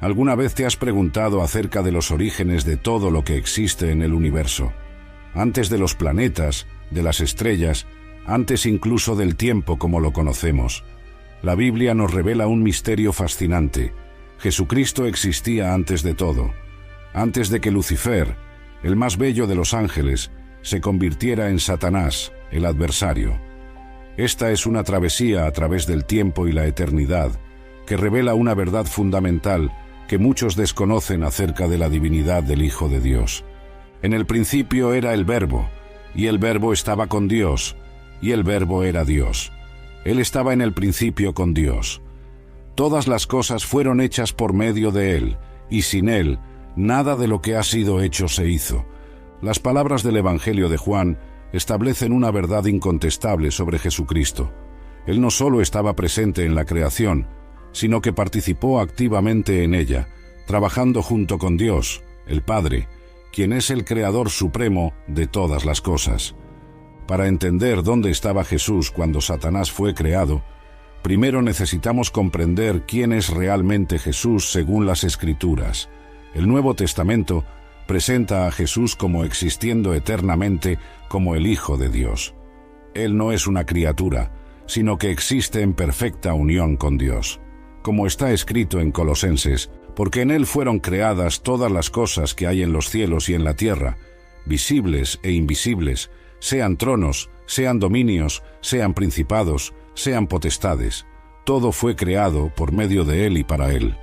¿Alguna vez te has preguntado acerca de los orígenes de todo lo que existe en el universo? Antes de los planetas, de las estrellas, antes incluso del tiempo como lo conocemos. La Biblia nos revela un misterio fascinante. Jesucristo existía antes de todo, antes de que Lucifer, el más bello de los ángeles, se convirtiera en Satanás, el adversario. Esta es una travesía a través del tiempo y la eternidad, que revela una verdad fundamental que muchos desconocen acerca de la divinidad del Hijo de Dios. En el principio era el Verbo, y el Verbo estaba con Dios, y el Verbo era Dios. Él estaba en el principio con Dios. Todas las cosas fueron hechas por medio de Él, y sin Él, nada de lo que ha sido hecho se hizo. Las palabras del Evangelio de Juan establecen una verdad incontestable sobre Jesucristo. Él no solo estaba presente en la creación, sino que participó activamente en ella, trabajando junto con Dios, el Padre, quien es el Creador supremo de todas las cosas. Para entender dónde estaba Jesús cuando Satanás fue creado, primero necesitamos comprender quién es realmente Jesús según las Escrituras. El Nuevo Testamento presenta a Jesús como existiendo eternamente como el Hijo de Dios. Él no es una criatura, sino que existe en perfecta unión con Dios. Como está escrito en Colosenses, porque en Él fueron creadas todas las cosas que hay en los cielos y en la tierra, visibles e invisibles, sean tronos, sean dominios, sean principados, sean potestades. Todo fue creado por medio de Él y para Él.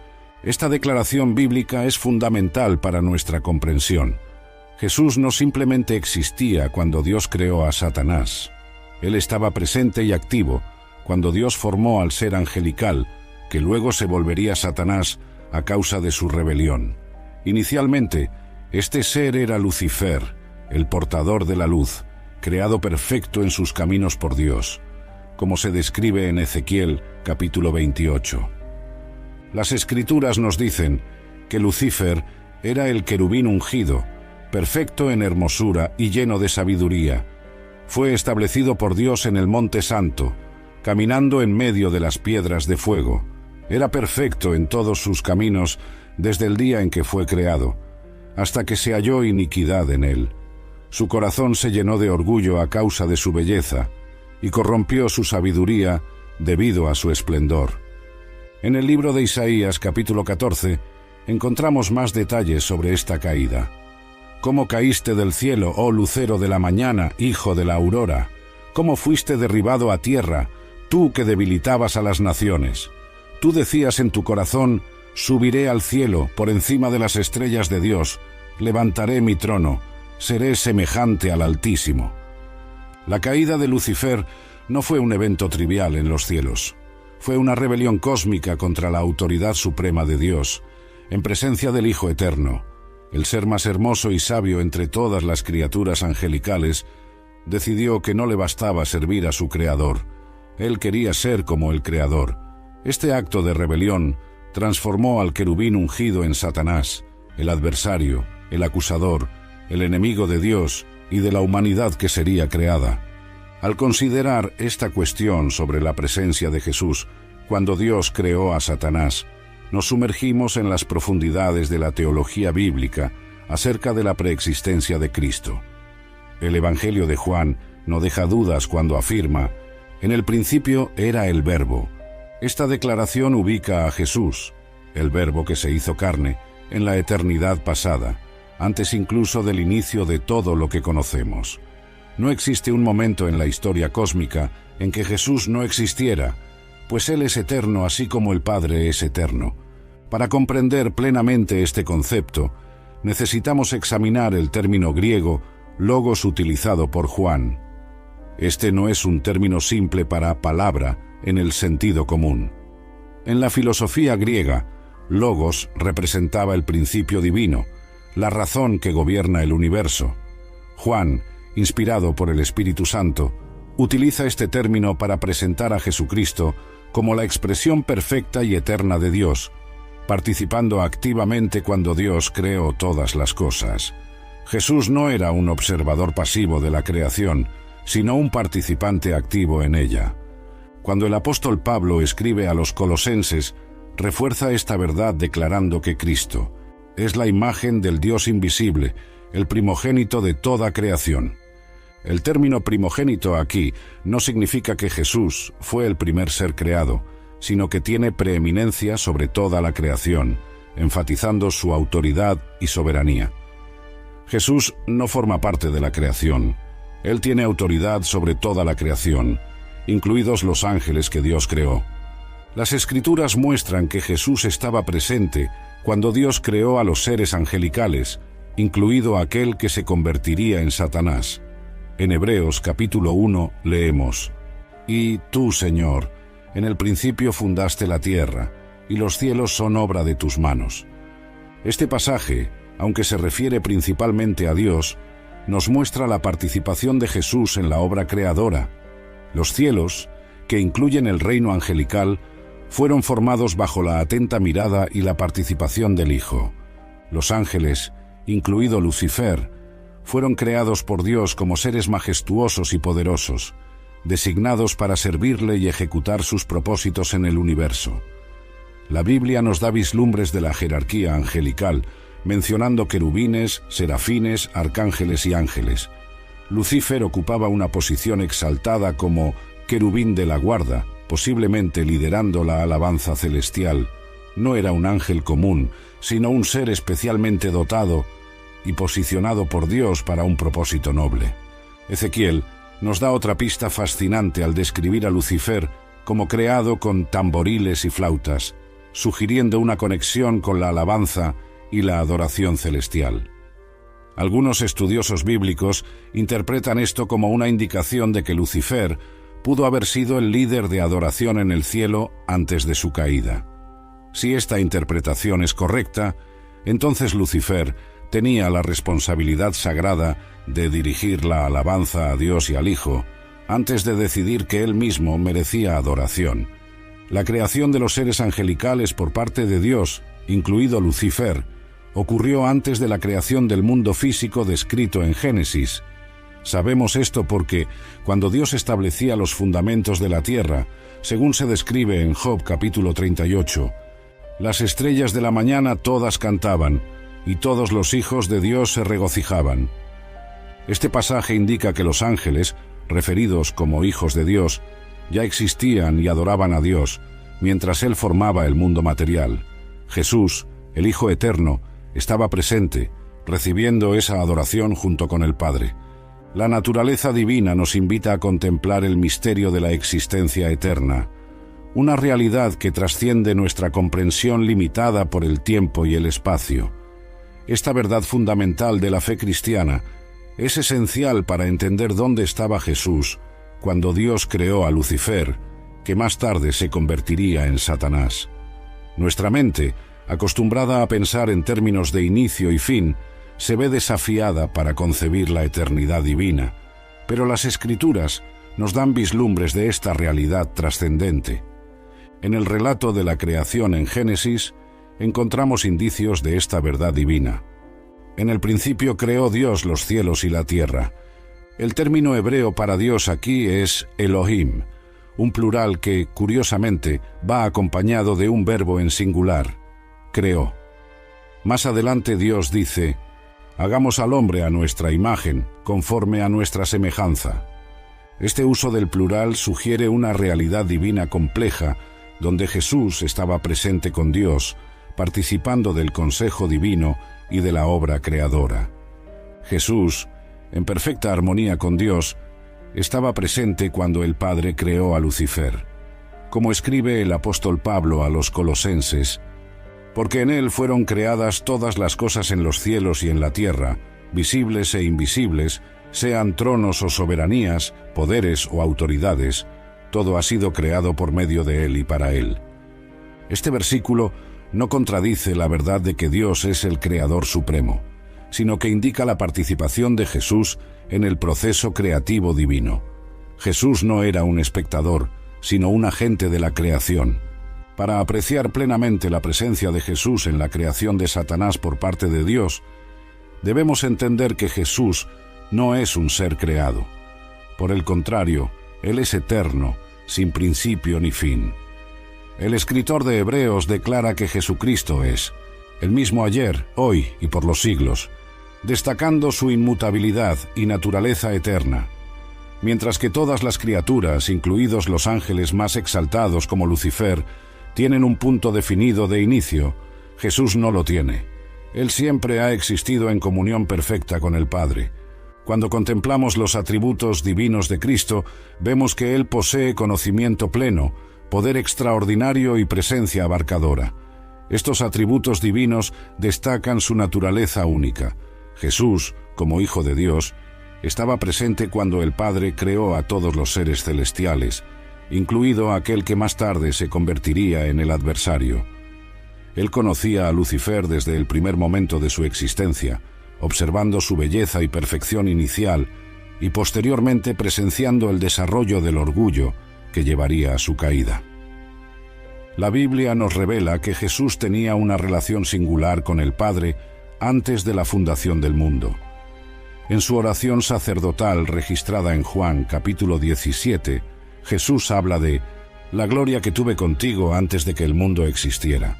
Esta declaración bíblica es fundamental para nuestra comprensión. Jesús no simplemente existía cuando Dios creó a Satanás. Él estaba presente y activo cuando Dios formó al ser angelical, que luego se volvería Satanás a causa de su rebelión. Inicialmente, este ser era Lucifer, el portador de la luz, creado perfecto en sus caminos por Dios, como se describe en Ezequiel capítulo 28. Las Escrituras nos dicen que Lucifer era el querubín ungido, perfecto en hermosura y lleno de sabiduría. Fue establecido por Dios en el Monte Santo, caminando en medio de las piedras de fuego. Era perfecto en todos sus caminos desde el día en que fue creado, hasta que se halló iniquidad en él. Su corazón se llenó de orgullo a causa de su belleza, y corrompió su sabiduría debido a su esplendor. En el libro de Isaías, capítulo 14, encontramos más detalles sobre esta caída. ¿Cómo caíste del cielo, oh lucero de la mañana, hijo de la aurora? ¿Cómo fuiste derribado a tierra, tú que debilitabas a las naciones? Tú decías en tu corazón, subiré al cielo, por encima de las estrellas de Dios, levantaré mi trono, seré semejante al Altísimo. La caída de Lucifer no fue un evento trivial en los cielos. Fue una rebelión cósmica contra la autoridad suprema de Dios, en presencia del Hijo Eterno. El ser más hermoso y sabio entre todas las criaturas angelicales decidió que no le bastaba servir a su Creador. Él quería ser como el Creador. Este acto de rebelión transformó al querubín ungido en Satanás, el adversario, el acusador, el enemigo de Dios y de la humanidad que sería creada. Al considerar esta cuestión sobre la presencia de Jesús cuando Dios creó a Satanás, nos sumergimos en las profundidades de la teología bíblica acerca de la preexistencia de Cristo. El Evangelio de Juan no deja dudas cuando afirma: en el principio era el Verbo. Esta declaración ubica a Jesús, el Verbo que se hizo carne, en la eternidad pasada, antes incluso del inicio de todo lo que conocemos. No existe un momento en la historia cósmica en que Jesús no existiera, pues Él es eterno así como el Padre es eterno. Para comprender plenamente este concepto, necesitamos examinar el término griego logos utilizado por Juan. Este no es un término simple para palabra en el sentido común. En la filosofía griega, logos representaba el principio divino, la razón que gobierna el universo. Juan, inspirado por el Espíritu Santo, utiliza este término para presentar a Jesucristo como la expresión perfecta y eterna de Dios, participando activamente cuando Dios creó todas las cosas. Jesús no era un observador pasivo de la creación, sino un participante activo en ella. Cuando el apóstol Pablo escribe a los colosenses, refuerza esta verdad declarando que Cristo es la imagen del Dios invisible, el primogénito de toda creación. El término primogénito aquí no significa que Jesús fue el primer ser creado, sino que tiene preeminencia sobre toda la creación, enfatizando su autoridad y soberanía. Jesús no forma parte de la creación. Él tiene autoridad sobre toda la creación, incluidos los ángeles que Dios creó. Las Escrituras muestran que Jesús estaba presente cuando Dios creó a los seres angelicales, incluido aquel que se convertiría en Satanás. En Hebreos capítulo 1 leemos: «Y tú, Señor, en el principio fundaste la tierra, y los cielos son obra de tus manos». Este pasaje, aunque se refiere principalmente a Dios, nos muestra la participación de Jesús en la obra creadora. Los cielos, que incluyen el reino angelical, fueron formados bajo la atenta mirada y la participación del Hijo. Los ángeles, incluido Lucifer, fueron creados por Dios como seres majestuosos y poderosos, designados para servirle y ejecutar sus propósitos en el universo. La Biblia nos da vislumbres de la jerarquía angelical, mencionando querubines, serafines, arcángeles y ángeles. Lucifer ocupaba una posición exaltada como querubín de la guarda, posiblemente liderando la alabanza celestial. No era un ángel común, sino un ser especialmente dotado y posicionado por Dios para un propósito noble. Ezequiel nos da otra pista fascinante al describir a Lucifer como creado con tamboriles y flautas, sugiriendo una conexión con la alabanza y la adoración celestial. Algunos estudiosos bíblicos interpretan esto como una indicación de que Lucifer pudo haber sido el líder de adoración en el cielo antes de su caída. Si esta interpretación es correcta, entonces Lucifer tenía la responsabilidad sagrada de dirigir la alabanza a Dios y al Hijo, antes de decidir que él mismo merecía adoración. La creación de los seres angelicales por parte de Dios, incluido Lucifer, ocurrió antes de la creación del mundo físico descrito en Génesis. Sabemos esto porque, cuando Dios establecía los fundamentos de la tierra, según se describe en Job capítulo 38, las estrellas de la mañana todas cantaban, y todos los hijos de Dios se regocijaban. Este pasaje indica que los ángeles, referidos como hijos de Dios, ya existían y adoraban a Dios, mientras Él formaba el mundo material. Jesús, el Hijo Eterno, estaba presente, recibiendo esa adoración junto con el Padre. La naturaleza divina nos invita a contemplar el misterio de la existencia eterna, una realidad que trasciende nuestra comprensión limitada por el tiempo y el espacio. Esta verdad fundamental de la fe cristiana es esencial para entender dónde estaba Jesús cuando Dios creó a Lucifer, que más tarde se convertiría en Satanás. Nuestra mente, acostumbrada a pensar en términos de inicio y fin, se ve desafiada para concebir la eternidad divina, pero las Escrituras nos dan vislumbres de esta realidad trascendente. En el relato de la creación en Génesis, encontramos indicios de esta verdad divina. En el principio creó Dios los cielos y la tierra. El término hebreo para Dios aquí es Elohim, un plural que, curiosamente, va acompañado de un verbo en singular, creó. Más adelante Dios dice: «Hagamos al hombre a nuestra imagen, conforme a nuestra semejanza». Este uso del plural sugiere una realidad divina compleja, donde Jesús estaba presente con Dios, participando del consejo divino y de la obra creadora. Jesús, en perfecta armonía con Dios, estaba presente cuando el Padre creó a Lucifer. Como escribe el apóstol Pablo a los Colosenses: «Porque en él fueron creadas todas las cosas en los cielos y en la tierra, visibles e invisibles, sean tronos o soberanías, poderes o autoridades, todo ha sido creado por medio de él y para él». Este versículo no contradice la verdad de que Dios es el Creador Supremo, sino que indica la participación de Jesús en el proceso creativo divino. Jesús no era un espectador, sino un agente de la creación. Para apreciar plenamente la presencia de Jesús en la creación de Satanás por parte de Dios, debemos entender que Jesús no es un ser creado. Por el contrario, Él es eterno, sin principio ni fin. El escritor de Hebreos declara que Jesucristo es el mismo ayer, hoy y por los siglos, destacando su inmutabilidad y naturaleza eterna. Mientras que todas las criaturas, incluidos los ángeles más exaltados como Lucifer, tienen un punto definido de inicio, Jesús no lo tiene. Él siempre ha existido en comunión perfecta con el Padre. Cuando contemplamos los atributos divinos de Cristo, vemos que Él posee conocimiento pleno, poder extraordinario y presencia abarcadora. Estos atributos divinos destacan su naturaleza única. Jesús, como Hijo de Dios, estaba presente cuando el Padre creó a todos los seres celestiales, incluido aquel que más tarde se convertiría en el adversario. Él conocía a Lucifer desde el primer momento de su existencia, observando su belleza y perfección inicial, y posteriormente presenciando el desarrollo del orgullo que llevaría a su caída. La Biblia nos revela que Jesús tenía una relación singular con el Padre antes de la fundación del mundo. En su oración sacerdotal registrada en Juan capítulo 17, Jesús habla de la gloria que tuve contigo antes de que el mundo existiera.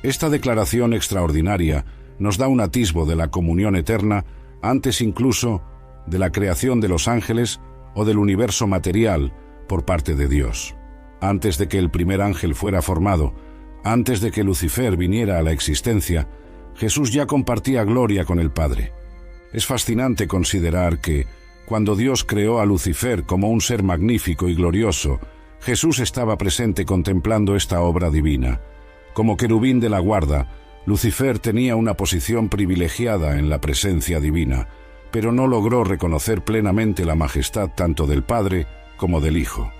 Esta declaración extraordinaria nos da un atisbo de la comunión eterna antes incluso de la creación de los ángeles o del universo material por parte de Dios. Antes de que el primer ángel fuera formado, antes de que Lucifer viniera a la existencia, Jesús ya compartía gloria con el Padre. Es fascinante considerar que, cuando Dios creó a Lucifer como un ser magnífico y glorioso, Jesús estaba presente contemplando esta obra divina. Como querubín de la guarda, Lucifer tenía una posición privilegiada en la presencia divina, pero no logró reconocer plenamente la majestad tanto del Padre como del Hijo.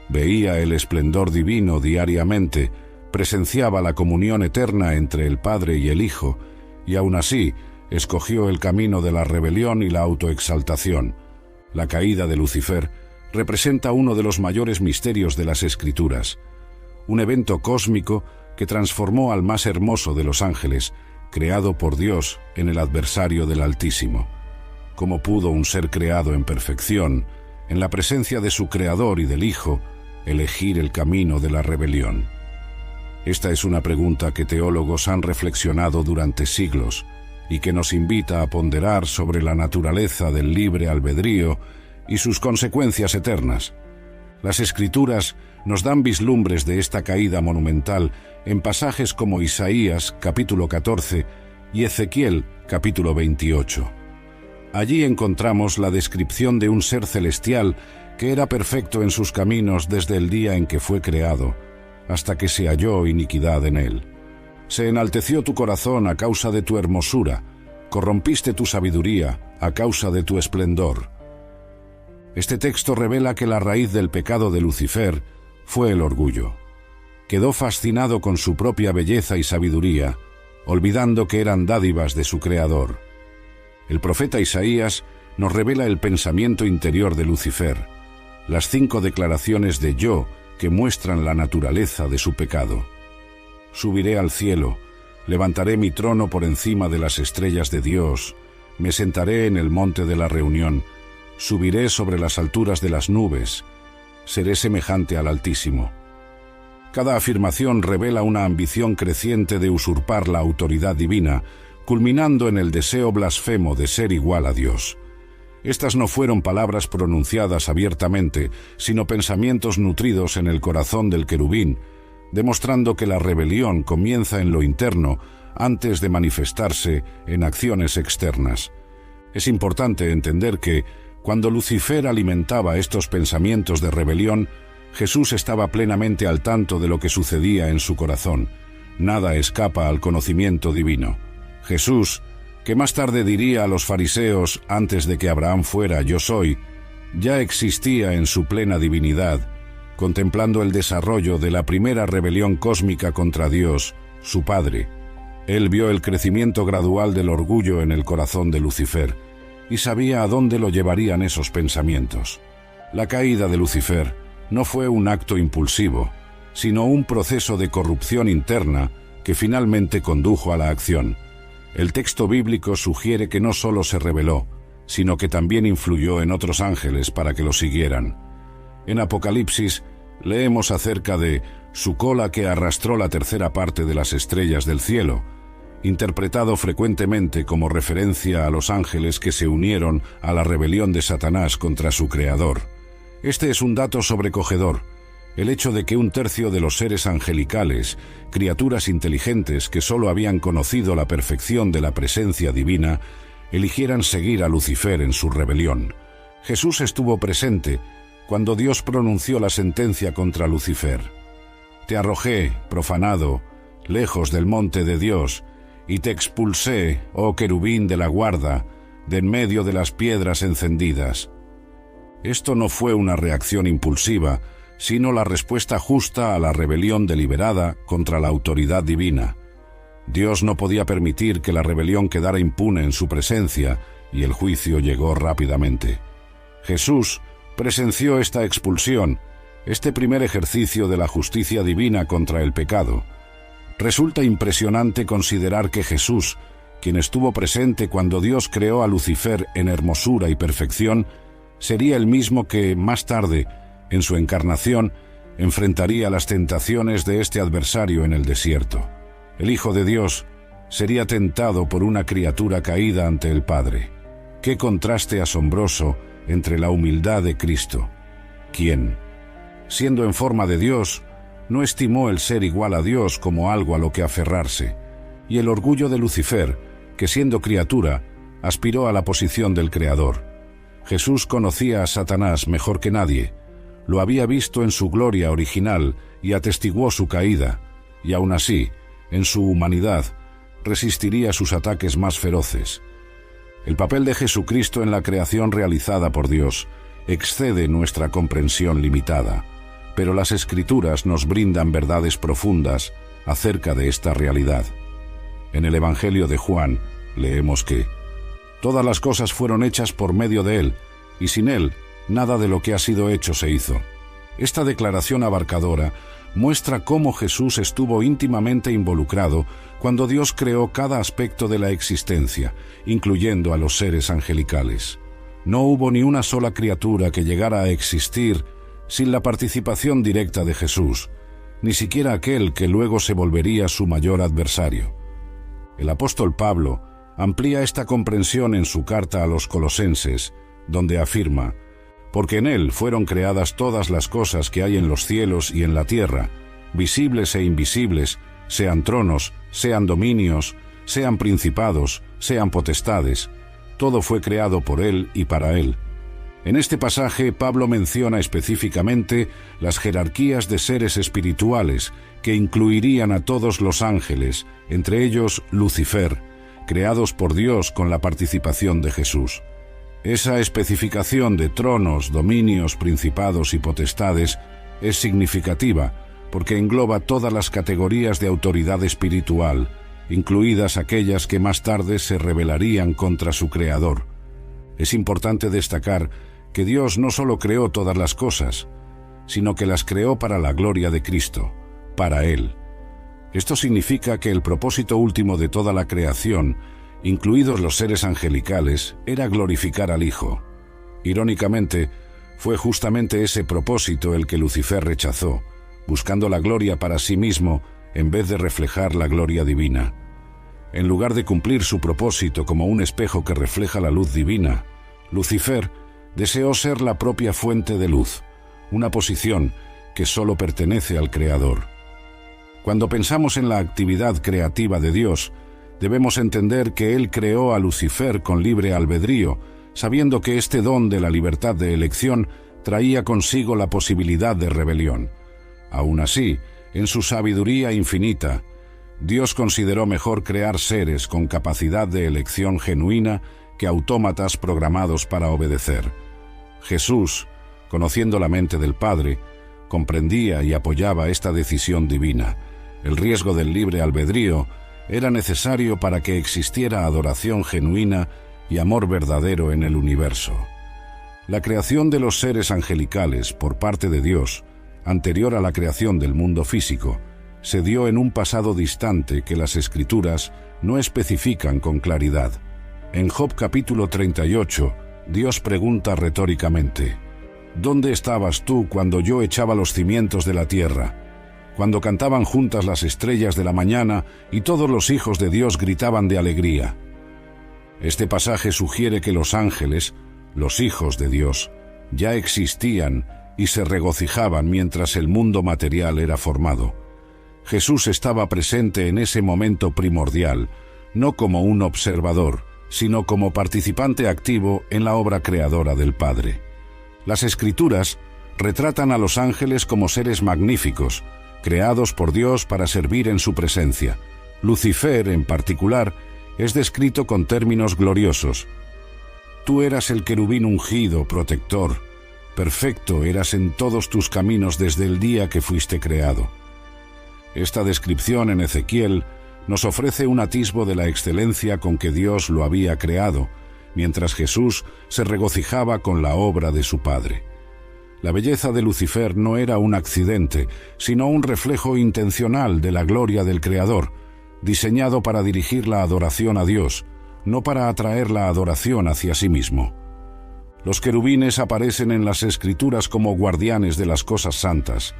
Veía el esplendor divino diariamente, presenciaba la comunión eterna entre el Padre y el Hijo, y aún así, escogió el camino de la rebelión y la autoexaltación. La caída de Lucifer representa uno de los mayores misterios de las Escrituras, un evento cósmico que transformó al más hermoso de los ángeles, creado por Dios, en el adversario del Altísimo. ¿Cómo pudo un ser creado en perfección, en la presencia de su Creador y del Hijo, elegir el camino de la rebelión? Esta es una pregunta que teólogos han reflexionado durante siglos, y que nos invita a ponderar sobre la naturaleza del libre albedrío y sus consecuencias eternas. Las Escrituras nos dan vislumbres de esta caída monumental en pasajes como Isaías, capítulo 14, y Ezequiel, capítulo 28. Allí encontramos la descripción de un ser celestial que era perfecto en sus caminos desde el día en que fue creado, hasta que se halló iniquidad en él. Se enalteció tu corazón a causa de tu hermosura, corrompiste tu sabiduría a causa de tu esplendor. Este texto revela que la raíz del pecado de Lucifer fue el orgullo. Quedó fascinado con su propia belleza y sabiduría, olvidando que eran dádivas de su Creador. El profeta Isaías nos revela el pensamiento interior de Lucifer, las 5 declaraciones de yo que muestran la naturaleza de su pecado. Subiré al cielo, levantaré mi trono por encima de las estrellas de Dios, me sentaré en el monte de la reunión, subiré sobre las alturas de las nubes, seré semejante al Altísimo. Cada afirmación revela una ambición creciente de usurpar la autoridad divina, culminando en el deseo blasfemo de ser igual a Dios. Estas no fueron palabras pronunciadas abiertamente, sino pensamientos nutridos en el corazón del querubín, demostrando que la rebelión comienza en lo interno antes de manifestarse en acciones externas. Es importante entender que, cuando Lucifer alimentaba estos pensamientos de rebelión, Jesús estaba plenamente al tanto de lo que sucedía en su corazón. Nada escapa al conocimiento divino. Jesús, que más tarde diría a los fariseos antes de que Abraham fuera yo soy, ya existía en su plena divinidad, contemplando el desarrollo de la primera rebelión cósmica contra Dios, su Padre. Él vio el crecimiento gradual del orgullo en el corazón de Lucifer y sabía a dónde lo llevarían esos pensamientos. La caída de Lucifer no fue un acto impulsivo, sino un proceso de corrupción interna que finalmente condujo a la acción. El texto bíblico sugiere que no solo se rebeló, sino que también influyó en otros ángeles para que lo siguieran. En Apocalipsis, Leemos acerca de su cola que arrastró la tercera parte de las estrellas del cielo, interpretado frecuentemente como referencia a los ángeles que se unieron a la rebelión de Satanás contra su creador. Este es un dato sobrecogedor, el hecho de que un tercio de los seres angelicales, criaturas inteligentes que solo habían conocido la perfección de la presencia divina, eligieran seguir a Lucifer en su rebelión. Jesús estuvo presente cuando Dios pronunció la sentencia contra Lucifer. Te arrojé, profanado, lejos del monte de Dios, y te expulsé, oh querubín de la guarda, de en medio de las piedras encendidas. Esto no fue una reacción impulsiva, sino la respuesta justa a la rebelión deliberada contra la autoridad divina. Dios no podía permitir que la rebelión quedara impune en su presencia, y el juicio llegó rápidamente. Jesús presenció esta expulsión, este primer ejercicio de la justicia divina contra el pecado. Resulta impresionante considerar que Jesús, quien estuvo presente cuando Dios creó a Lucifer en hermosura y perfección, sería el mismo que, más tarde, en su encarnación, enfrentaría las tentaciones de este adversario en el desierto. El Hijo de Dios sería tentado por una criatura caída ante el Padre. ¡Qué contraste asombroso entre la humildad de Cristo! Quien, siendo en forma de Dios, no estimó el ser igual a Dios como algo a lo que aferrarse, y el orgullo de Lucifer, que siendo criatura, aspiró a la posición del Creador. Jesús conocía a Satanás mejor que nadie, lo había visto en su gloria original y atestiguó su caída, y aún así, en su humanidad, resistiría sus ataques más feroces. El papel de Jesucristo en la creación realizada por Dios excede nuestra comprensión limitada, pero las Escrituras nos brindan verdades profundas acerca de esta realidad. En el Evangelio de Juan leemos que todas las cosas fueron hechas por medio de Él, y sin Él nada de lo que ha sido hecho se hizo. Esta declaración abarcadora muestra cómo Jesús estuvo íntimamente involucrado cuando Dios creó cada aspecto de la existencia, incluyendo a los seres angelicales. No hubo ni una sola criatura que llegara a existir sin la participación directa de Jesús, ni siquiera aquel que luego se volvería su mayor adversario. El apóstol Pablo amplía esta comprensión en su carta a los Colosenses, donde afirma: porque en Él fueron creadas todas las cosas que hay en los cielos y en la tierra, visibles e invisibles, sean tronos, sean dominios, sean principados, sean potestades. Todo fue creado por Él y para Él. En este pasaje, Pablo menciona específicamente las jerarquías de seres espirituales que incluirían a todos los ángeles, entre ellos Lucifer, creados por Dios con la participación de Jesús. Esa especificación de tronos, dominios, principados y potestades es significativa porque engloba todas las categorías de autoridad espiritual, incluidas aquellas que más tarde se rebelarían contra su Creador. Es importante destacar que Dios no solo creó todas las cosas, sino que las creó para la gloria de Cristo, para Él. Esto significa que el propósito último de toda la creación, incluidos los seres angelicales, era glorificar al Hijo. Irónicamente, fue justamente ese propósito el que Lucifer rechazó, buscando la gloria para sí mismo en vez de reflejar la gloria divina. En lugar de cumplir su propósito como un espejo que refleja la luz divina, Lucifer deseó ser la propia fuente de luz, una posición que solo pertenece al Creador. Cuando pensamos en la actividad creativa de Dios, debemos entender que Él creó a Lucifer con libre albedrío, sabiendo que este don de la libertad de elección traía consigo la posibilidad de rebelión. Aún así, en su sabiduría infinita, Dios consideró mejor crear seres con capacidad de elección genuina que autómatas programados para obedecer. Jesús, conociendo la mente del Padre, comprendía y apoyaba esta decisión divina. El riesgo del libre albedrío era necesario para que existiera adoración genuina y amor verdadero en el universo. La creación de los seres angelicales por parte de Dios, anterior a la creación del mundo físico, se dio en un pasado distante que las Escrituras no especifican con claridad. En Job capítulo 38, Dios pregunta retóricamente: ¿dónde estabas tú cuando yo echaba los cimientos de la tierra? Cuando cantaban juntas las estrellas de la mañana y todos los hijos de Dios gritaban de alegría. Este pasaje sugiere que los ángeles, los hijos de Dios, ya existían y se regocijaban mientras el mundo material era formado. Jesús estaba presente en ese momento primordial, no como un observador, sino como participante activo en la obra creadora del Padre. Las Escrituras retratan a los ángeles como seres magníficos, creados por Dios para servir en su presencia. Lucifer, en particular, es descrito con términos gloriosos. Tú eras el querubín ungido, protector. Perfecto eras en todos tus caminos desde el día que fuiste creado. Esta descripción en Ezequiel nos ofrece un atisbo de la excelencia con que Dios lo había creado, mientras Jesús se regocijaba con la obra de su Padre. La belleza de Lucifer no era un accidente, sino un reflejo intencional de la gloria del Creador, diseñado para dirigir la adoración a Dios, no para atraer la adoración hacia sí mismo. Los querubines aparecen en las Escrituras como guardianes de las cosas santas.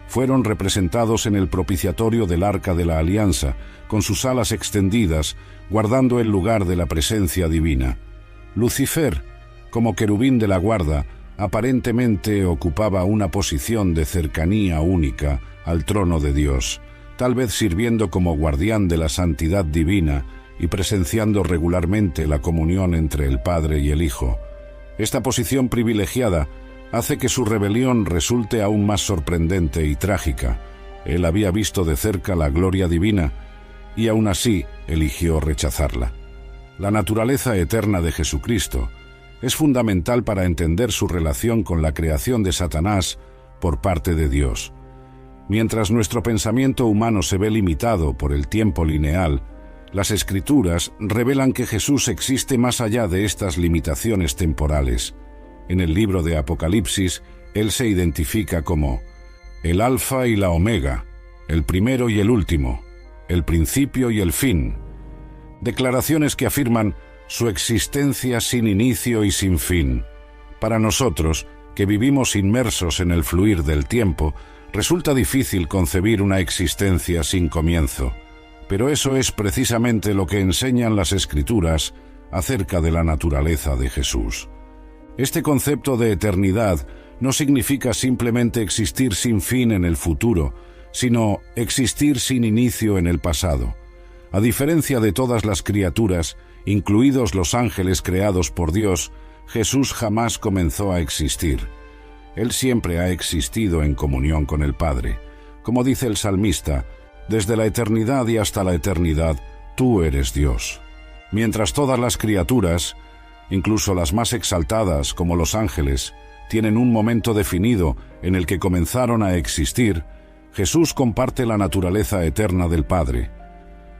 Fueron representados en el propiciatorio del Arca de la Alianza, con sus alas extendidas, guardando el lugar de la presencia divina. Lucifer, como querubín de la guarda, aparentemente ocupaba una posición de cercanía única al trono de Dios, tal vez sirviendo como guardián de la santidad divina y presenciando regularmente la comunión entre el Padre y el Hijo. Esta posición privilegiada hace que su rebelión resulte aún más sorprendente y trágica. Él había visto de cerca la gloria divina y aún así eligió rechazarla. La naturaleza eterna de Jesucristo es fundamental para entender su relación con la creación de Satanás por parte de Dios. Mientras nuestro pensamiento humano se ve limitado por el tiempo lineal, las Escrituras revelan que Jesús existe más allá de estas limitaciones temporales. En el libro de Apocalipsis, Él se identifica como el Alfa y la Omega, el primero y el último, el principio y el fin. Declaraciones que afirman su existencia sin inicio y sin fin. Para nosotros, que vivimos inmersos en el fluir del tiempo, resulta difícil concebir una existencia sin comienzo. Pero eso es precisamente lo que enseñan las Escrituras acerca de la naturaleza de Jesús. Este concepto de eternidad no significa simplemente existir sin fin en el futuro, sino existir sin inicio en el pasado. A diferencia de todas las criaturas, incluidos los ángeles creados por Dios, Jesús jamás comenzó a existir. Él siempre ha existido en comunión con el Padre. Como dice el salmista, desde la eternidad y hasta la eternidad, tú eres Dios. Mientras todas las criaturas, incluso las más exaltadas como los ángeles, tienen un momento definido en el que comenzaron a existir, Jesús comparte la naturaleza eterna del Padre.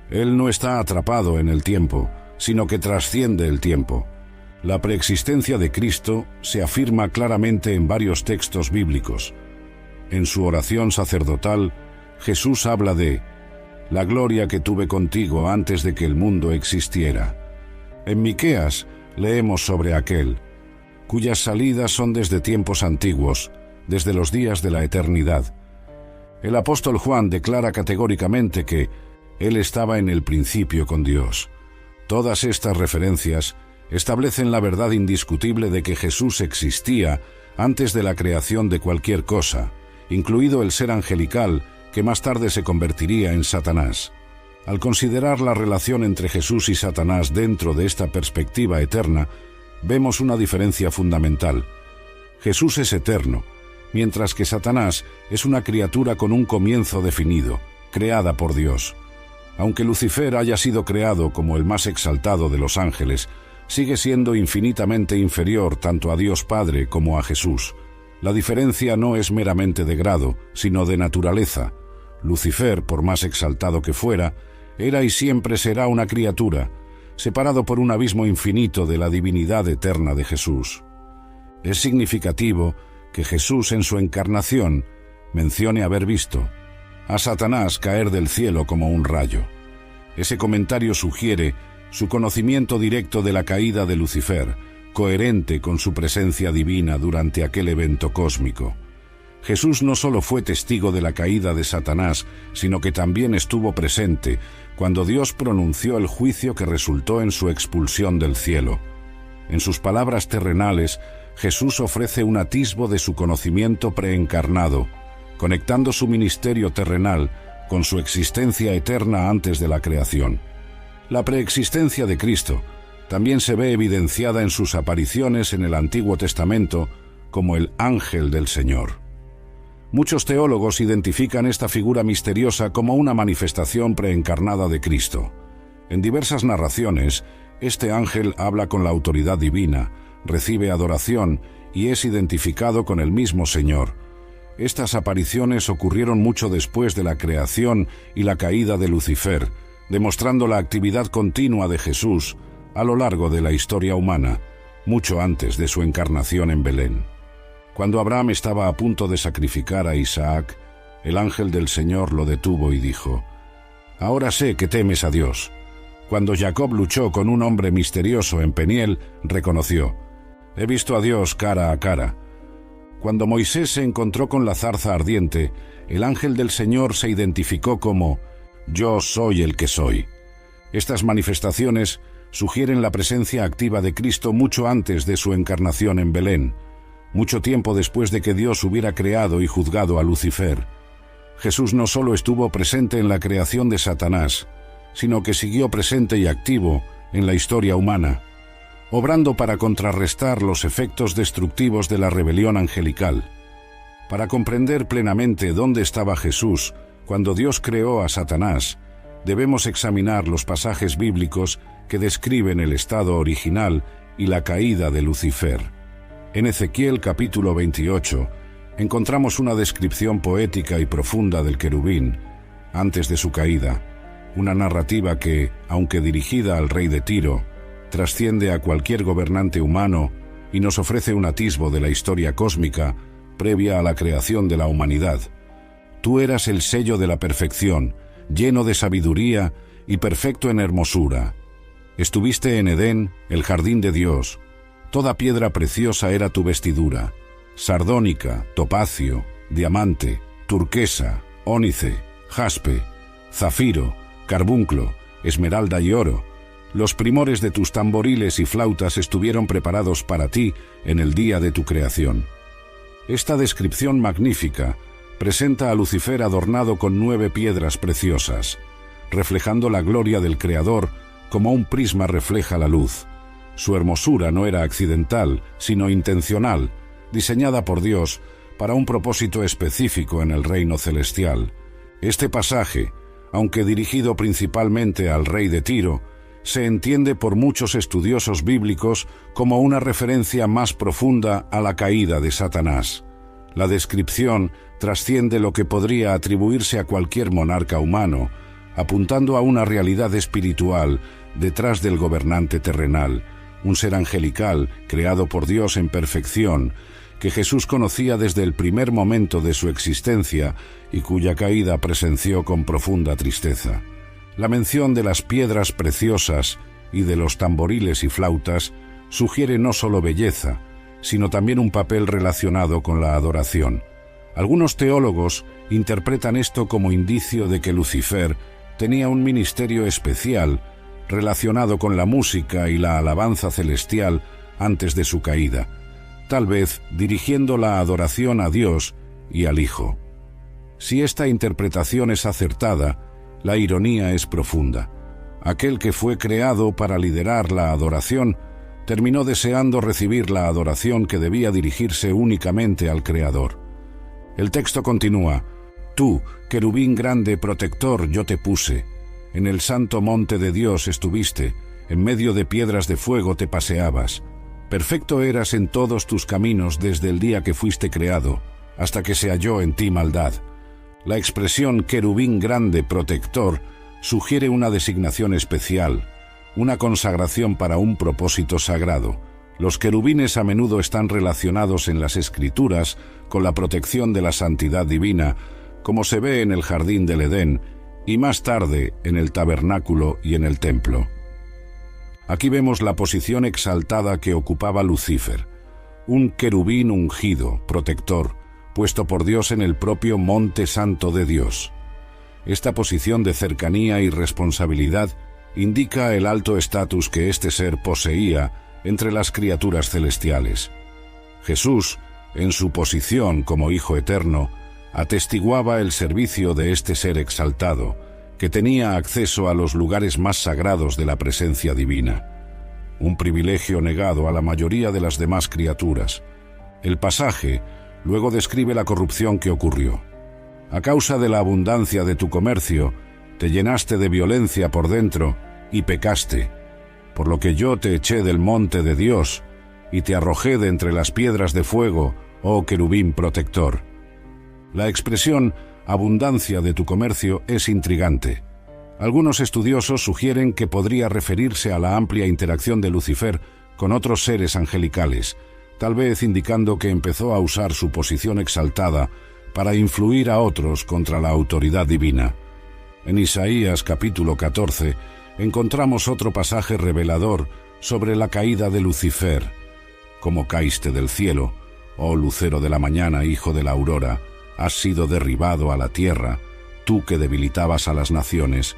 Él no está atrapado en el tiempo, sino que trasciende el tiempo. La preexistencia de Cristo se afirma claramente en varios textos bíblicos. En su oración sacerdotal, Jesús habla de la gloria que tuve contigo antes de que el mundo existiera. En Miqueas leemos sobre aquel, cuyas salidas son desde tiempos antiguos, desde los días de la eternidad. El apóstol Juan declara categóricamente que Él estaba en el principio con Dios. Todas estas referencias establecen la verdad indiscutible de que Jesús existía antes de la creación de cualquier cosa, incluido el ser angelical que más tarde se convertiría en Satanás. Al considerar la relación entre Jesús y Satanás dentro de esta perspectiva eterna, vemos una diferencia fundamental. Jesús es eterno, mientras que Satanás es una criatura con un comienzo definido, creada por Dios. Aunque Lucifer haya sido creado como el más exaltado de los ángeles, sigue siendo infinitamente inferior tanto a Dios Padre como a Jesús. La diferencia no es meramente de grado, sino de naturaleza. Lucifer, por más exaltado que fuera, era y siempre será una criatura, separado por un abismo infinito de la divinidad eterna de Jesús. Es significativo que Jesús en su encarnación mencione haber visto a Satanás caer del cielo como un rayo. Ese comentario sugiere su conocimiento directo de la caída de Lucifer, coherente con su presencia divina durante aquel evento cósmico. Jesús no solo fue testigo de la caída de Satanás, sino que también estuvo presente cuando Dios pronunció el juicio que resultó en su expulsión del cielo. En sus palabras terrenales, Jesús ofrece un atisbo de su conocimiento preencarnado, conectando su ministerio terrenal con su existencia eterna antes de la creación. La preexistencia de Cristo también se ve evidenciada en sus apariciones en el Antiguo Testamento como el ángel del Señor. Muchos teólogos identifican esta figura misteriosa como una manifestación preencarnada de Cristo. En diversas narraciones, este ángel habla con la autoridad divina, recibe adoración y es identificado con el mismo Señor. Estas apariciones ocurrieron mucho después de la creación y la caída de Lucifer, demostrando la actividad continua de Jesús a lo largo de la historia humana, mucho antes de su encarnación en Belén. Cuando Abraham estaba a punto de sacrificar a Isaac, el ángel del Señor lo detuvo y dijo: «Ahora sé que temes a Dios». Cuando Jacob luchó con un hombre misterioso en Peniel, reconoció: «He visto a Dios cara a cara». Cuando Moisés se encontró con la zarza ardiente, el ángel del Señor se identificó como: «Yo soy el que soy». Estas manifestaciones sugieren la presencia activa de Cristo mucho antes de su encarnación en Belén, mucho tiempo después de que Dios hubiera creado y juzgado a Lucifer. Jesús no solo estuvo presente en la creación de Satanás, sino que siguió presente y activo en la historia humana, obrando para contrarrestar los efectos destructivos de la rebelión angelical. Para comprender plenamente dónde estaba Jesús cuando Dios creó a Satanás, debemos examinar los pasajes bíblicos que describen el estado original y la caída de Lucifer. En Ezequiel capítulo 28 encontramos una descripción poética y profunda del querubín antes de su caída, una narrativa que, aunque dirigida al rey de Tiro, trasciende a cualquier gobernante humano y nos ofrece un atisbo de la historia cósmica previa a la creación de la humanidad. Tú eras el sello de la perfección, lleno de sabiduría y perfecto en hermosura. Estuviste en Edén, el jardín de Dios. Toda piedra preciosa era tu vestidura: sardónica, topacio, diamante, turquesa, ónice, jaspe, zafiro, carbunclo, esmeralda y oro. Los primores de tus tamboriles y flautas estuvieron preparados para ti en el día de tu creación. Esta descripción magnífica presenta a Lucifer adornado con 9 piedras preciosas, reflejando la gloria del Creador como un prisma refleja la luz. Su hermosura no era accidental, sino intencional, diseñada por Dios para un propósito específico en el reino celestial. Este pasaje, aunque dirigido principalmente al rey de Tiro, se entiende por muchos estudiosos bíblicos como una referencia más profunda a la caída de Satanás. La descripción trasciende lo que podría atribuirse a cualquier monarca humano, apuntando a una realidad espiritual detrás del gobernante terrenal, un ser angelical creado por Dios en perfección, que Jesús conocía desde el primer momento de su existencia y cuya caída presenció con profunda tristeza. La mención de las piedras preciosas y de los tamboriles y flautas sugiere no solo belleza, sino también un papel relacionado con la adoración. Algunos teólogos interpretan esto como indicio de que Lucifer tenía un ministerio especial relacionado con la música y la alabanza celestial antes de su caída, tal vez dirigiendo la adoración a Dios y al Hijo. Si esta interpretación es acertada, la ironía es profunda. Aquel que fue creado para liderar la adoración terminó deseando recibir la adoración que debía dirigirse únicamente al Creador. El texto continúa: «Tú, querubín grande protector, yo te puse. En el santo monte de Dios estuviste, en medio de piedras de fuego te paseabas. Perfecto eras en todos tus caminos desde el día que fuiste creado, hasta que se halló en ti maldad». La expresión querubín grande protector sugiere una designación especial, una consagración para un propósito sagrado. Los querubines a menudo están relacionados en las Escrituras con la protección de la santidad divina, como se ve en el jardín del Edén y más tarde en el tabernáculo y en el templo. Aquí vemos la posición exaltada que ocupaba Lucifer, un querubín ungido, protector, puesto por Dios en el propio monte santo de Dios. Esta posición de cercanía y responsabilidad indica el alto estatus que este ser poseía entre las criaturas celestiales. Jesús, en su posición como Hijo Eterno, atestiguaba el servicio de este ser exaltado, que tenía acceso a los lugares más sagrados de la presencia divina, un privilegio negado a la mayoría de las demás criaturas. El pasaje luego describe la corrupción que ocurrió. A causa de la abundancia de tu comercio, te llenaste de violencia por dentro y pecaste, por lo que yo te eché del monte de Dios y te arrojé de entre las piedras de fuego, oh querubín protector. La expresión abundancia de tu comercio es intrigante. Algunos estudiosos sugieren que podría referirse a la amplia interacción de Lucifer con otros seres angelicales, tal vez indicando que empezó a usar su posición exaltada para influir a otros contra la autoridad divina. En Isaías capítulo 14 encontramos otro pasaje revelador sobre la caída de Lucifer. Como caíste del cielo, oh lucero de la mañana, hijo de la aurora, has sido derribado a la tierra, tú que debilitabas a las naciones.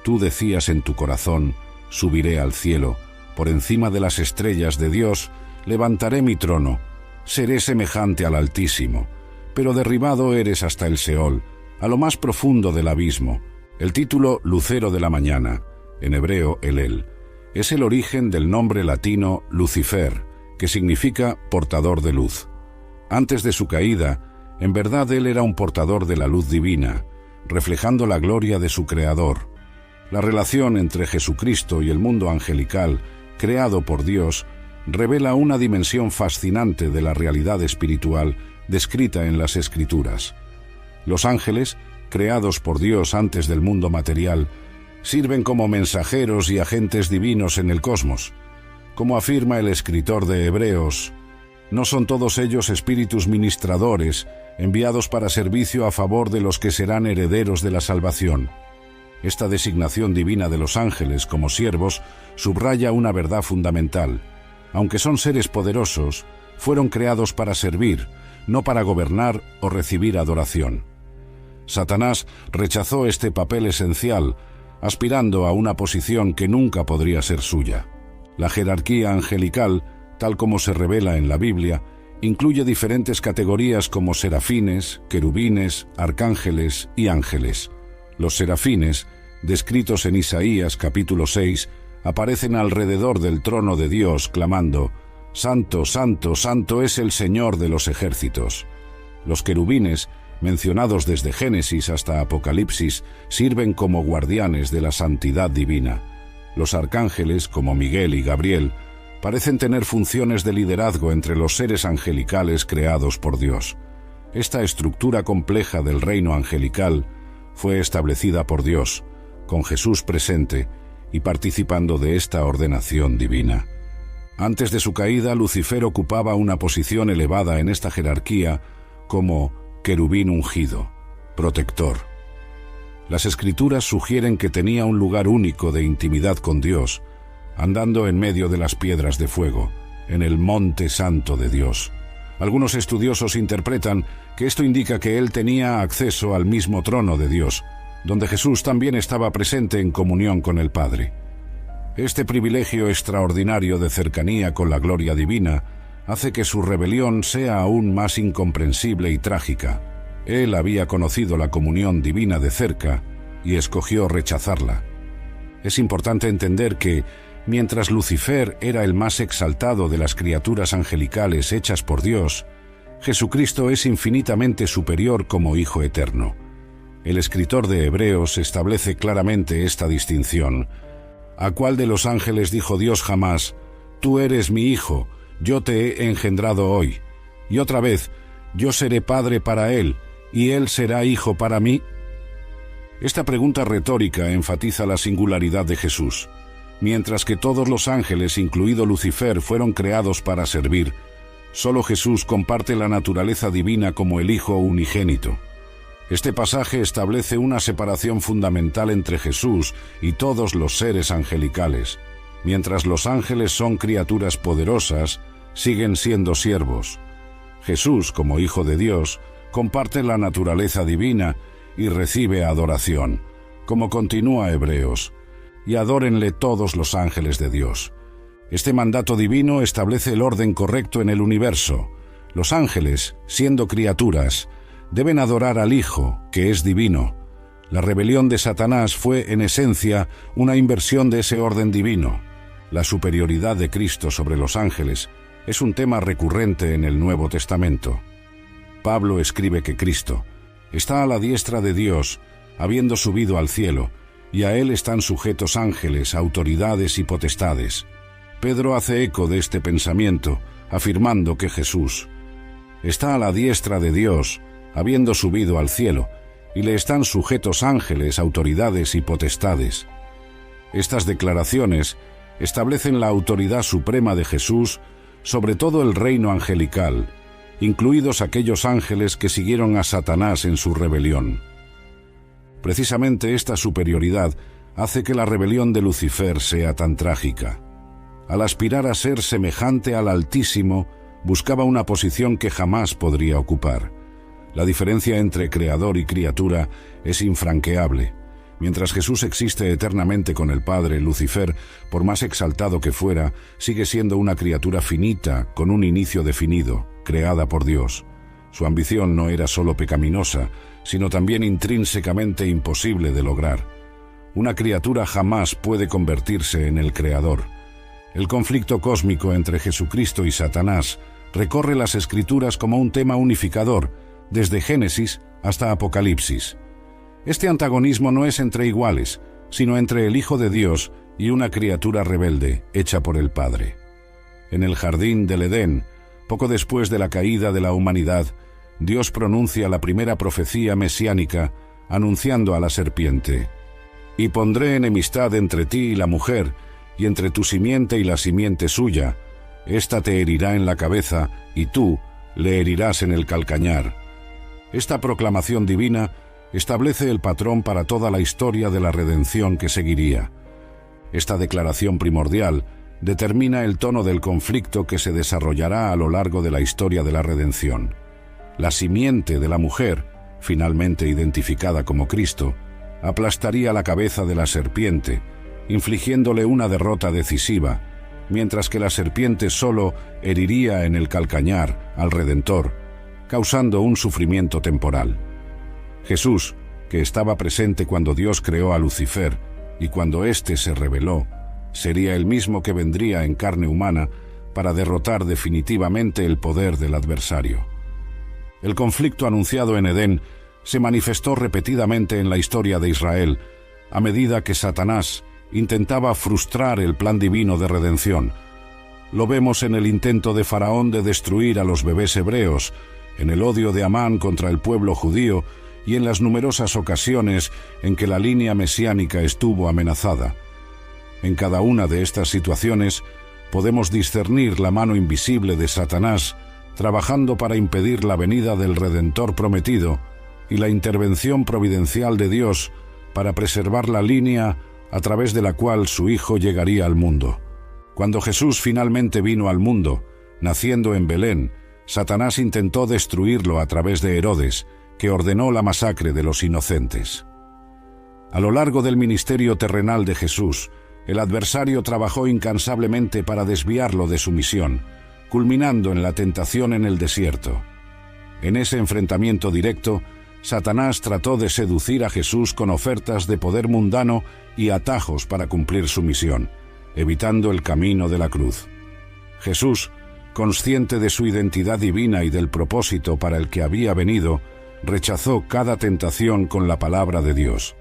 Tú decías en tu corazón, subiré al cielo, por encima de las estrellas de Dios, levantaré mi trono, seré semejante al Altísimo. Pero derribado eres hasta el Seol, a lo más profundo del abismo. El título Lucero de la mañana, en hebreo Elel, es el origen del nombre latino Lucifer, que significa portador de luz. Antes de su caída, en verdad él era un portador de la luz divina, reflejando la gloria de su Creador. La relación entre Jesucristo y el mundo angelical, creado por Dios, revela una dimensión fascinante de la realidad espiritual descrita en las Escrituras. Los ángeles, creados por Dios antes del mundo material, sirven como mensajeros y agentes divinos en el cosmos. Como afirma el escritor de Hebreos, ¿no son todos ellos espíritus ministradores, enviados para servicio a favor de los que serán herederos de la salvación? Esta designación divina de los ángeles como siervos subraya una verdad fundamental. Aunque son seres poderosos, fueron creados para servir, no para gobernar o recibir adoración. Satanás rechazó este papel esencial, aspirando a una posición que nunca podría ser suya. La jerarquía angelical, tal como se revela en la Biblia, incluye diferentes categorías como serafines, querubines, arcángeles y ángeles. Los serafines, descritos en Isaías capítulo 6, aparecen alrededor del trono de Dios clamando: «Santo, santo, santo es el Señor de los ejércitos». Los querubines, mencionados desde Génesis hasta Apocalipsis, sirven como guardianes de la santidad divina. Los arcángeles, como Miguel y Gabriel, parecen tener funciones de liderazgo entre los seres angelicales creados por Dios. Esta estructura compleja del reino angelical fue establecida por Dios, con Jesús presente y participando de esta ordenación divina. Antes de su caída, Lucifer ocupaba una posición elevada en esta jerarquía como querubín ungido, protector. Las Escrituras sugieren que tenía un lugar único de intimidad con Dios, andando en medio de las piedras de fuego, en el monte santo de Dios. Algunos estudiosos interpretan que esto indica que él tenía acceso al mismo trono de Dios, donde Jesús también estaba presente en comunión con el Padre. Este privilegio extraordinario de cercanía con la gloria divina hace que su rebelión sea aún más incomprensible y trágica. Él había conocido la comunión divina de cerca y escogió rechazarla. Es importante entender que, mientras Lucifer era el más exaltado de las criaturas angelicales hechas por Dios, Jesucristo es infinitamente superior como Hijo Eterno. El escritor de Hebreos establece claramente esta distinción. ¿A cuál de los ángeles dijo Dios jamás: «Tú eres mi Hijo, yo te he engendrado hoy»? Y otra vez: «Yo seré padre para él, y él será hijo para mí»? Esta pregunta retórica enfatiza la singularidad de Jesús. Mientras que todos los ángeles, incluido Lucifer, fueron creados para servir, solo Jesús comparte la naturaleza divina como el Hijo unigénito. Este pasaje establece una separación fundamental entre Jesús y todos los seres angelicales. Mientras los ángeles son criaturas poderosas, siguen siendo siervos. Jesús, como Hijo de Dios, comparte la naturaleza divina y recibe adoración, como continúa Hebreos, y adórenle todos los ángeles de Dios. Este mandato divino establece el orden correcto en el universo. Los ángeles, siendo criaturas, deben adorar al Hijo, que es divino. La rebelión de Satanás fue, en esencia, una inversión de ese orden divino. La superioridad de Cristo sobre los ángeles es un tema recurrente en el Nuevo Testamento. Pablo escribe que Cristo está a la diestra de Dios, habiendo subido al cielo, y a él están sujetos ángeles, autoridades y potestades. Pedro hace eco de este pensamiento, afirmando que Jesús está a la diestra de Dios, habiendo subido al cielo, y le están sujetos ángeles, autoridades y potestades. Estas declaraciones establecen la autoridad suprema de Jesús sobre todo el reino angelical, incluidos aquellos ángeles que siguieron a Satanás en su rebelión. Precisamente esta superioridad hace que la rebelión de Lucifer sea tan trágica. Al aspirar a ser semejante al Altísimo, buscaba una posición que jamás podría ocupar. La diferencia entre creador y criatura es infranqueable. Mientras Jesús existe eternamente con el Padre, Lucifer, por más exaltado que fuera, sigue siendo una criatura finita, con un inicio definido, creada por Dios. Su ambición no era solo pecaminosa, sino también intrínsecamente imposible de lograr. Una criatura jamás puede convertirse en el Creador. El conflicto cósmico entre Jesucristo y Satanás recorre las Escrituras como un tema unificador, desde Génesis hasta Apocalipsis. Este antagonismo no es entre iguales, sino entre el Hijo de Dios y una criatura rebelde, hecha por el Padre. En el jardín del Edén, poco después de la caída de la humanidad, Dios pronuncia la primera profecía mesiánica, anunciando a la serpiente: «Y pondré enemistad entre ti y la mujer, y entre tu simiente y la simiente suya. Ésta te herirá en la cabeza, y tú le herirás en el calcañar». Esta proclamación divina establece el patrón para toda la historia de la redención que seguiría. Esta declaración primordial determina el tono del conflicto que se desarrollará a lo largo de la historia de la redención. La simiente de la mujer, finalmente identificada como Cristo, aplastaría la cabeza de la serpiente, infligiéndole una derrota decisiva, mientras que la serpiente solo heriría en el calcañar al Redentor, causando un sufrimiento temporal. Jesús, que estaba presente cuando Dios creó a Lucifer y cuando éste se rebeló, sería el mismo que vendría en carne humana para derrotar definitivamente el poder del adversario. El conflicto anunciado en Edén se manifestó repetidamente en la historia de Israel, a medida que Satanás intentaba frustrar el plan divino de redención. Lo vemos en el intento de Faraón de destruir a los bebés hebreos, en el odio de Amán contra el pueblo judío y en las numerosas ocasiones en que la línea mesiánica estuvo amenazada. En cada una de estas situaciones podemos discernir la mano invisible de Satanás trabajando para impedir la venida del Redentor prometido y la intervención providencial de Dios para preservar la línea a través de la cual su Hijo llegaría al mundo. Cuando Jesús finalmente vino al mundo, naciendo en Belén, Satanás intentó destruirlo a través de Herodes, que ordenó la masacre de los inocentes. A lo largo del ministerio terrenal de Jesús, el adversario trabajó incansablemente para desviarlo de su misión, culminando en la tentación en el desierto. En ese enfrentamiento directo, Satanás trató de seducir a Jesús con ofertas de poder mundano y atajos para cumplir su misión, evitando el camino de la cruz. Jesús, consciente de su identidad divina y del propósito para el que había venido, rechazó cada tentación con la palabra de Dios.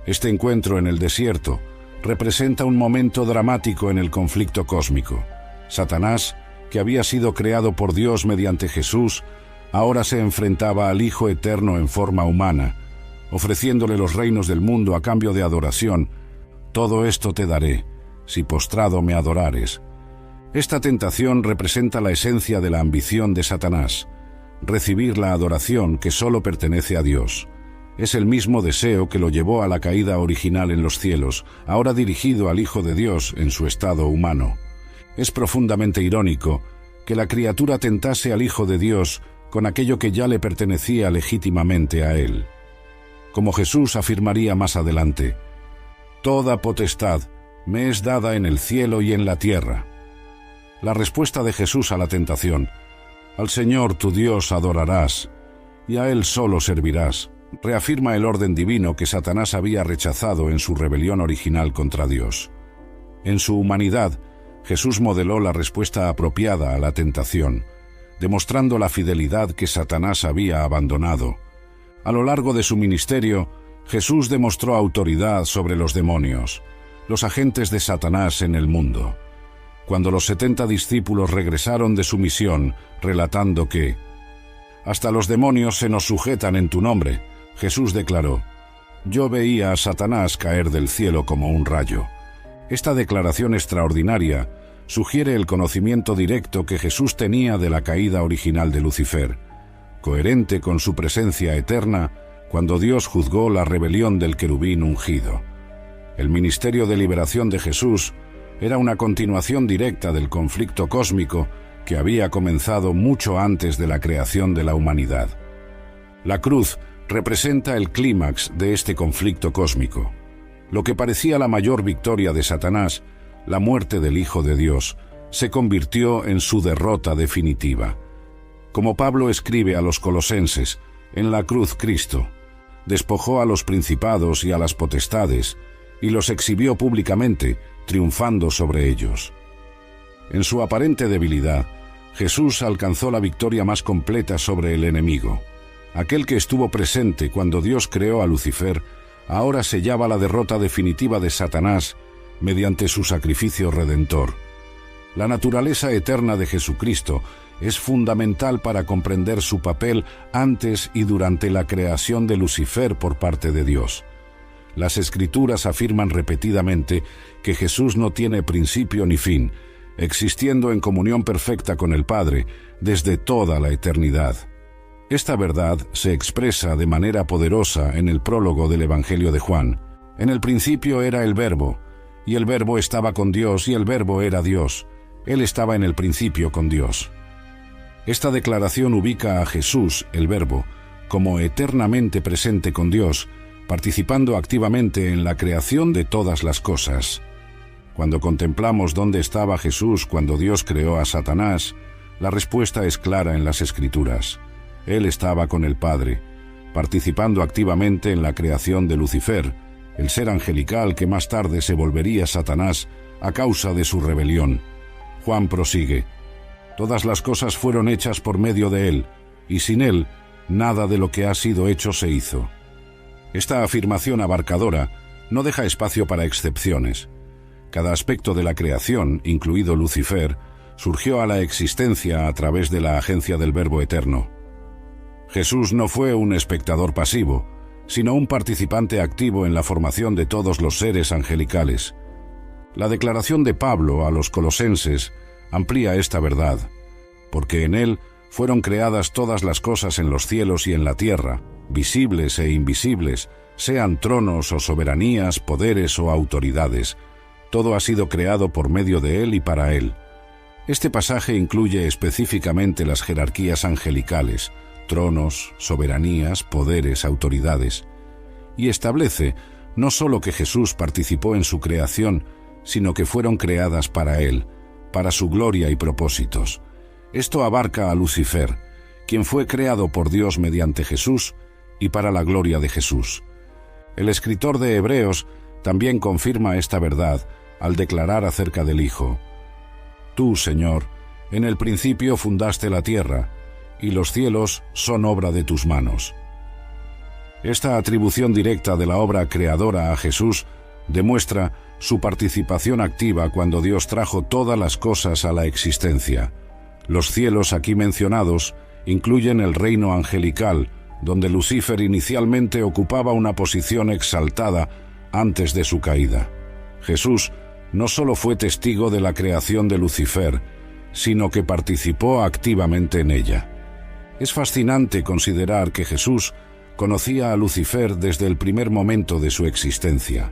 Este encuentro en el desierto representa un momento dramático en el conflicto cósmico. Satanás, que había sido creado por Dios mediante Jesús, ahora se enfrentaba al Hijo Eterno en forma humana, ofreciéndole los reinos del mundo a cambio de adoración. «Todo esto te daré, si postrado me adorares». Esta tentación representa la esencia de la ambición de Satanás: recibir la adoración que solo pertenece a Dios. Es el mismo deseo que lo llevó a la caída original en los cielos, ahora dirigido al Hijo de Dios en su estado humano. Es profundamente irónico que la criatura tentase al Hijo de Dios con aquello que ya le pertenecía legítimamente a él. Como Jesús afirmaría más adelante: «Toda potestad me es dada en el cielo y en la tierra». La respuesta de Jesús a la tentación: «Al Señor tu Dios adorarás, y a Él solo servirás», reafirma el orden divino que Satanás había rechazado en su rebelión original contra Dios. En su humanidad, Jesús modeló la respuesta apropiada a la tentación, demostrando la fidelidad que Satanás había abandonado. A lo largo de su ministerio, Jesús demostró autoridad sobre los demonios, los agentes de Satanás en el mundo. Cuando los 70 discípulos regresaron de su misión, relatando que «Hasta los demonios se nos sujetan en tu nombre», Jesús declaró: «Yo veía a Satanás caer del cielo como un rayo». Esta declaración extraordinaria sugiere el conocimiento directo que Jesús tenía de la caída original de Lucifer, coherente con su presencia eterna cuando Dios juzgó la rebelión del querubín ungido. El ministerio de liberación de Jesús era una continuación directa del conflicto cósmico que había comenzado mucho antes de la creación de la humanidad. La cruz representa el clímax de este conflicto cósmico. Lo que parecía la mayor victoria de Satanás, la muerte del Hijo de Dios, se convirtió en su derrota definitiva. Como Pablo escribe a los colosenses, en la cruz Cristo despojó a los principados y a las potestades y los exhibió públicamente, triunfando sobre ellos. En su aparente debilidad, Jesús alcanzó la victoria más completa sobre el enemigo. Aquel que estuvo presente cuando Dios creó a Lucifer, ahora sellaba la derrota definitiva de Satanás mediante su sacrificio redentor. La naturaleza eterna de Jesucristo es fundamental para comprender su papel antes y durante la creación de Lucifer por parte de Dios. Las Escrituras afirman repetidamente que Jesús no tiene principio ni fin, existiendo en comunión perfecta con el Padre desde toda la eternidad. Esta verdad se expresa de manera poderosa en el prólogo del Evangelio de Juan. En el principio era el Verbo, y el Verbo estaba con Dios, y el Verbo era Dios. Él estaba en el principio con Dios. Esta declaración ubica a Jesús, el Verbo, como eternamente presente con Dios, participando activamente en la creación de todas las cosas. Cuando contemplamos dónde estaba Jesús cuando Dios creó a Satanás, la respuesta es clara en las Escrituras. Él estaba con el Padre, participando activamente en la creación de Lucifer, el ser angelical que más tarde se volvería Satanás a causa de su rebelión. Juan prosigue: «Todas las cosas fueron hechas por medio de Él, y sin Él, nada de lo que ha sido hecho se hizo». Esta afirmación abarcadora no deja espacio para excepciones. Cada aspecto de la creación, incluido Lucifer, surgió a la existencia a través de la agencia del Verbo eterno. Jesús no fue un espectador pasivo, sino un participante activo en la formación de todos los seres angelicales. La declaración de Pablo a los colosenses amplía esta verdad, porque en él fueron creadas todas las cosas en los cielos y en la tierra, visibles e invisibles, sean tronos o soberanías, poderes o autoridades. Todo ha sido creado por medio de él y para él. Este pasaje incluye específicamente las jerarquías angelicales, tronos, soberanías, poderes, autoridades, y establece no solo que Jesús participó en su creación, sino que fueron creadas para él, para su gloria y propósitos. Esto abarca a Lucifer, quien fue creado por Dios mediante Jesús y para la gloria de Jesús. El escritor de Hebreos también confirma esta verdad al declarar acerca del Hijo: «Tú, Señor, en el principio fundaste la tierra, y los cielos son obra de tus manos». Esta atribución directa de la obra creadora a Jesús demuestra su participación activa cuando Dios trajo todas las cosas a la existencia. Los cielos aquí mencionados incluyen el reino angelical, donde Lucifer inicialmente ocupaba una posición exaltada antes de su caída. Jesús no solo fue testigo de la creación de Lucifer, sino que participó activamente en ella. Es fascinante considerar que Jesús conocía a Lucifer desde el primer momento de su existencia.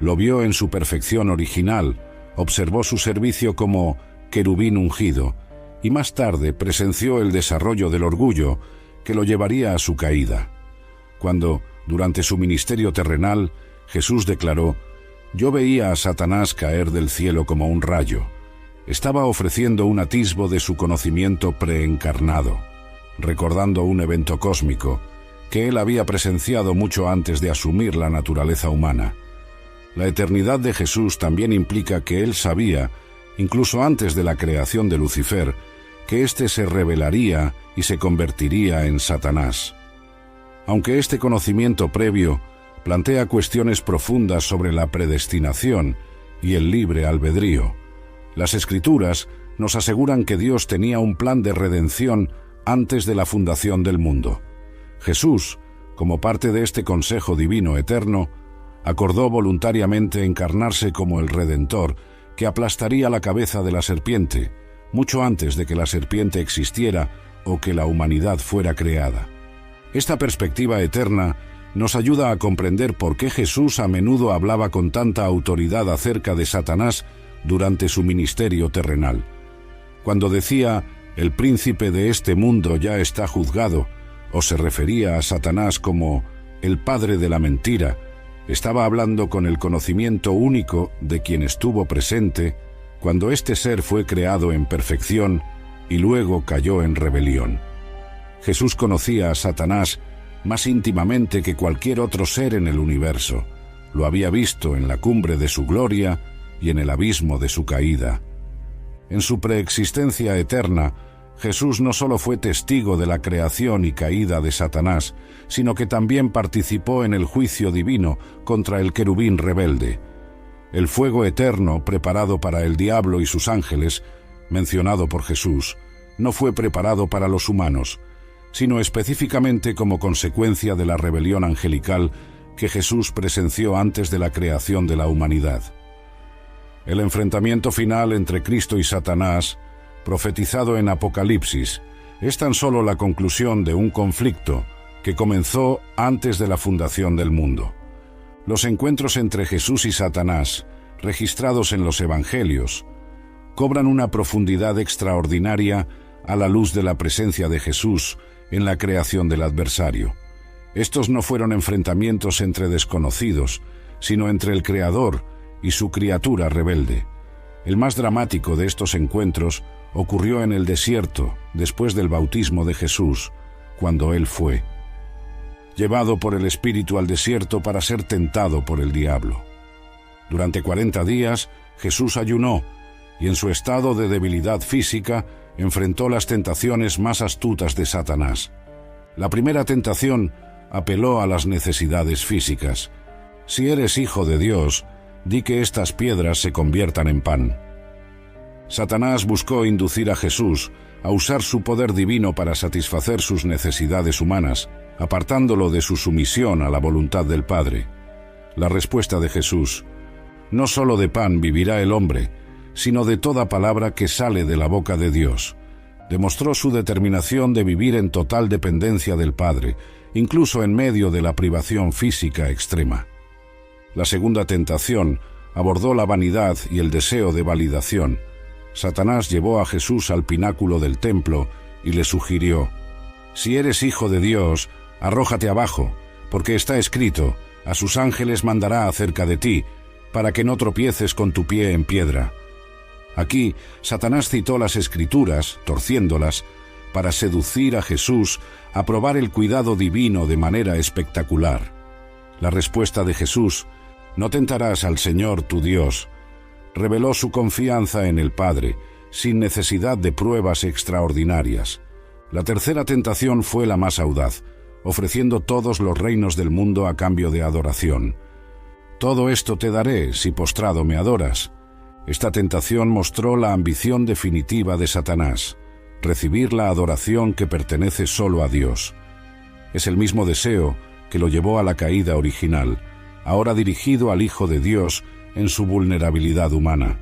Lo vio en su perfección original, observó su servicio como querubín ungido, y más tarde presenció el desarrollo del orgullo que lo llevaría a su caída. Cuando, durante su ministerio terrenal, Jesús declaró: «Yo veía a Satanás caer del cielo como un rayo». Estaba ofreciendo un atisbo de su conocimiento preencarnado, recordando un evento cósmico que él había presenciado mucho antes de asumir la naturaleza humana. La eternidad de Jesús también implica que él sabía, incluso antes de la creación de Lucifer, que éste se rebelaría y se convertiría en Satanás. Aunque este conocimiento previo plantea cuestiones profundas sobre la predestinación y el libre albedrío, las Escrituras nos aseguran que Dios tenía un plan de redención antes de la fundación del mundo. Jesús, como parte de este consejo divino eterno, acordó voluntariamente encarnarse como el Redentor que aplastaría la cabeza de la serpiente, mucho antes de que la serpiente existiera o que la humanidad fuera creada. Esta perspectiva eterna nos ayuda a comprender por qué Jesús a menudo hablaba con tanta autoridad acerca de Satanás durante su ministerio terrenal. Cuando decía «el príncipe de este mundo ya está juzgado», o se refería a Satanás como «el padre de la mentira», estaba hablando con el conocimiento único de quien estuvo presente cuando este ser fue creado en perfección y luego cayó en rebelión. Jesús conocía a Satanás más íntimamente que cualquier otro ser en el universo. Lo había visto en la cumbre de su gloria y en el abismo de su caída. En su preexistencia eterna, Jesús no solo fue testigo de la creación y caída de Satanás, sino que también participó en el juicio divino contra el querubín rebelde. El fuego eterno preparado para el diablo y sus ángeles, mencionado por Jesús, no fue preparado para los humanos, sino específicamente como consecuencia de la rebelión angelical que Jesús presenció antes de la creación de la humanidad. El enfrentamiento final entre Cristo y Satanás, profetizado en Apocalipsis, es tan solo la conclusión de un conflicto que comenzó antes de la fundación del mundo. Los encuentros entre Jesús y Satanás, registrados en los Evangelios, cobran una profundidad extraordinaria a la luz de la presencia de Jesús en la creación del adversario. Estos no fueron enfrentamientos entre desconocidos, sino entre el Creador y su criatura rebelde. El más dramático de estos encuentros ocurrió en el desierto, después del bautismo de Jesús, cuando él fue llevado por el Espíritu al desierto para ser tentado por el diablo. Durante 40 días, Jesús ayunó y en su estado de debilidad física enfrentó las tentaciones más astutas de Satanás. La primera tentación apeló a las necesidades físicas. Si eres hijo de Dios, di que estas piedras se conviertan en pan. Satanás buscó inducir a Jesús a usar su poder divino para satisfacer sus necesidades humanas, apartándolo de su sumisión a la voluntad del Padre. La respuesta de Jesús: no solo de pan vivirá el hombre, sino de toda palabra que sale de la boca de Dios, demostró su determinación de vivir en total dependencia del Padre, incluso en medio de la privación física extrema. La segunda tentación abordó la vanidad y el deseo de validación. Satanás llevó a Jesús al pináculo del templo y le sugirió: si eres hijo de Dios, arrójate abajo, porque está escrito: a sus ángeles mandará acerca de ti, para que no tropieces con tu pie en piedra. Aquí, Satanás citó las Escrituras, torciéndolas, para seducir a Jesús a probar el cuidado divino de manera espectacular. La respuesta de Jesús: no tentarás al Señor tu Dios, reveló su confianza en el Padre, sin necesidad de pruebas extraordinarias. La tercera tentación fue la más audaz, ofreciendo todos los reinos del mundo a cambio de adoración. Todo esto te daré si postrado me adoras. Esta tentación mostró la ambición definitiva de Satanás: recibir la adoración que pertenece solo a Dios. Es el mismo deseo que lo llevó a la caída original, ahora dirigido al Hijo de Dios en su vulnerabilidad humana.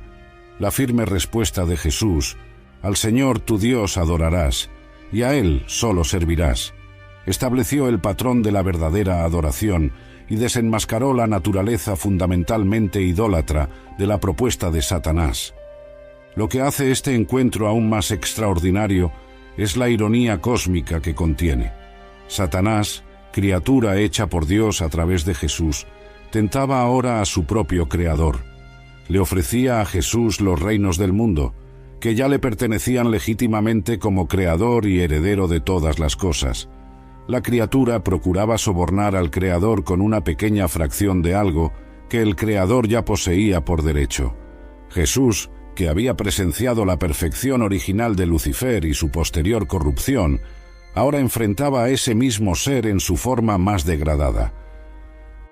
La firme respuesta de Jesús: al Señor tu Dios adorarás, y a Él solo servirás. Estableció el patrón de la verdadera adoración y desenmascaró la naturaleza fundamentalmente idólatra de la propuesta de Satanás. Lo que hace este encuentro aún más extraordinario es la ironía cósmica que contiene. Satanás, criatura hecha por Dios a través de Jesús, tentaba ahora a su propio Creador. Le ofrecía a Jesús los reinos del mundo, que ya le pertenecían legítimamente como Creador y heredero de todas las cosas. La criatura procuraba sobornar al Creador con una pequeña fracción de algo que el Creador ya poseía por derecho. Jesús, que había presenciado la perfección original de Lucifer y su posterior corrupción, ahora enfrentaba a ese mismo ser en su forma más degradada.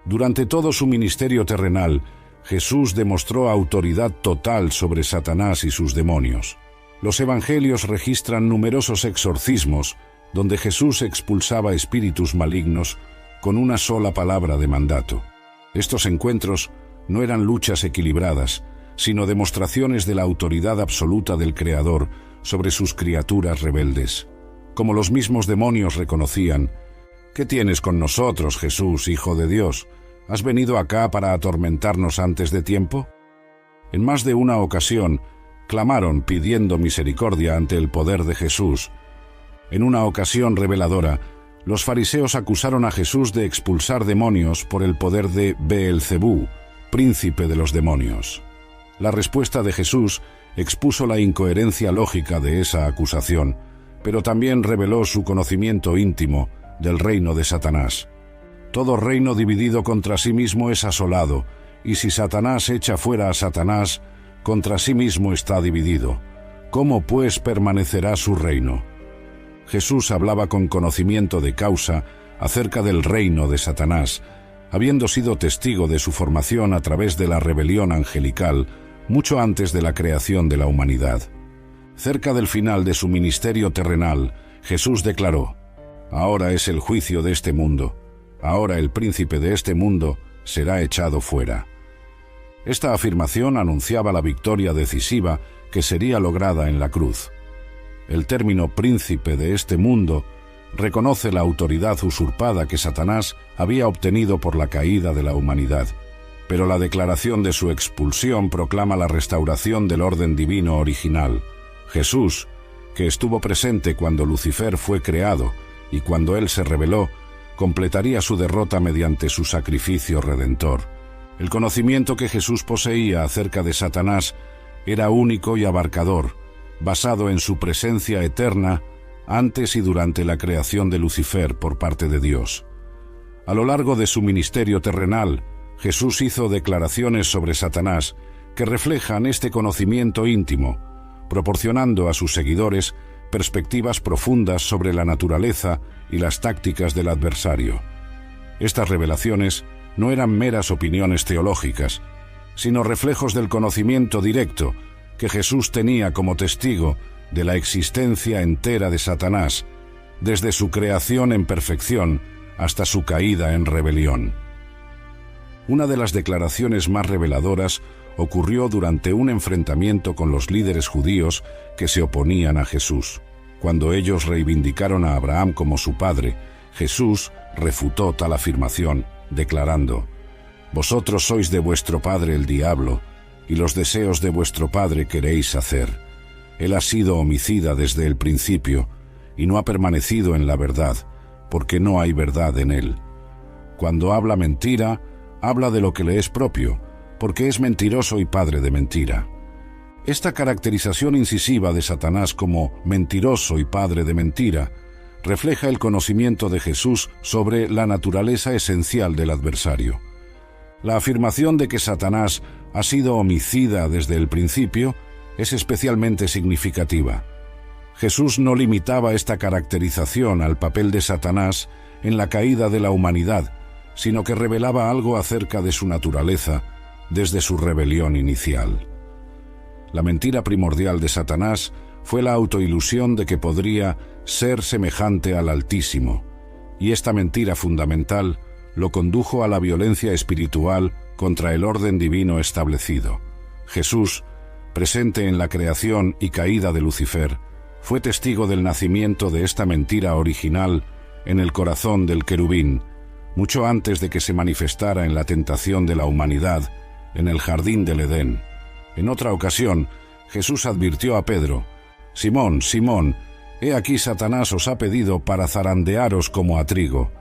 Durante todo su ministerio terrenal, Jesús demostró autoridad total sobre Satanás y sus demonios. Los evangelios registran numerosos exorcismos donde Jesús expulsaba espíritus malignos con una sola palabra de mandato. Estos encuentros no eran luchas equilibradas, sino demostraciones de la autoridad absoluta del Creador sobre sus criaturas rebeldes. Como los mismos demonios reconocían: ¿qué tienes con nosotros, Jesús, Hijo de Dios? ¿Has venido acá para atormentarnos antes de tiempo? En más de una ocasión, clamaron pidiendo misericordia ante el poder de Jesús. En una ocasión reveladora, los fariseos acusaron a Jesús de expulsar demonios por el poder de Beelzebú, príncipe de los demonios. La respuesta de Jesús expuso la incoherencia lógica de esa acusación, pero también reveló su conocimiento íntimo del reino de Satanás. Todo reino dividido contra sí mismo es asolado, y si Satanás echa fuera a Satanás, contra sí mismo está dividido. ¿Cómo pues permanecerá su reino? Jesús hablaba con conocimiento de causa acerca del reino de Satanás, habiendo sido testigo de su formación a través de la rebelión angelical mucho antes de la creación de la humanidad. Cerca del final de su ministerio terrenal, Jesús declaró: «Ahora es el juicio de este mundo. Ahora el príncipe de este mundo será echado fuera». Esta afirmación anunciaba la victoria decisiva que sería lograda en la cruz. El término príncipe de este mundo reconoce la autoridad usurpada que Satanás había obtenido por la caída de la humanidad, pero la declaración de su expulsión proclama la restauración del orden divino original. Jesús, que estuvo presente cuando Lucifer fue creado y cuando él se rebeló, completaría su derrota mediante su sacrificio redentor. El conocimiento que Jesús poseía acerca de Satanás era único y abarcador, basado en su presencia eterna antes y durante la creación de Lucifer por parte de Dios. A lo largo de su ministerio terrenal, Jesús hizo declaraciones sobre Satanás que reflejan este conocimiento íntimo, proporcionando a sus seguidores perspectivas profundas sobre la naturaleza y las tácticas del adversario. Estas revelaciones no eran meras opiniones teológicas, sino reflejos del conocimiento directo que Jesús tenía como testigo de la existencia entera de Satanás, desde su creación en perfección hasta su caída en rebelión. Una de las declaraciones más reveladoras ocurrió durante un enfrentamiento con los líderes judíos que se oponían a Jesús. Cuando ellos reivindicaron a Abraham como su padre, Jesús refutó tal afirmación, declarando: «Vosotros sois de vuestro padre el diablo, y los deseos de vuestro padre queréis hacer. Él ha sido homicida desde el principio, y no ha permanecido en la verdad, porque no hay verdad en él. Cuando habla mentira, habla de lo que le es propio, porque es mentiroso y padre de mentira». Esta caracterización incisiva de Satanás como mentiroso y padre de mentira refleja el conocimiento de Jesús sobre la naturaleza esencial del adversario. La afirmación de que Satanás ha sido homicida desde el principio es especialmente significativa. Jesús no limitaba esta caracterización al papel de Satanás en la caída de la humanidad, sino que revelaba algo acerca de su naturaleza desde su rebelión inicial. La mentira primordial de Satanás fue la autoilusión de que podría ser semejante al Altísimo, y esta mentira fundamental lo condujo a la violencia espiritual contra el orden divino establecido. Jesús, presente en la creación y caída de Lucifer, fue testigo del nacimiento de esta mentira original en el corazón del querubín, mucho antes de que se manifestara en la tentación de la humanidad en el jardín del Edén. En otra ocasión, Jesús advirtió a Pedro: «Simón, Simón, he aquí Satanás os ha pedido para zarandearos como a trigo».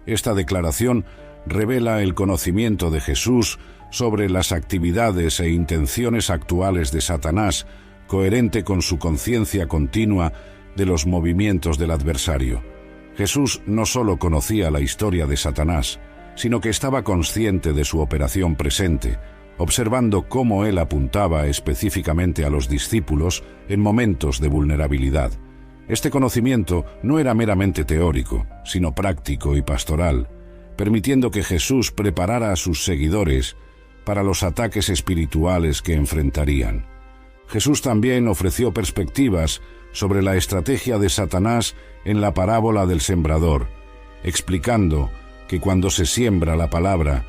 Esta declaración revela el conocimiento de Jesús sobre las actividades e intenciones actuales de Satanás, coherente con su conciencia continua de los movimientos del adversario. Jesús no solo conocía la historia de Satanás, sino que estaba consciente de su operación presente, observando cómo él apuntaba específicamente a los discípulos en momentos de vulnerabilidad. Este conocimiento no era meramente teórico, sino práctico y pastoral, permitiendo que Jesús preparara a sus seguidores para los ataques espirituales que enfrentarían. Jesús también ofreció perspectivas sobre la estrategia de Satanás en la parábola del sembrador, explicando que cuando se siembra la palabra,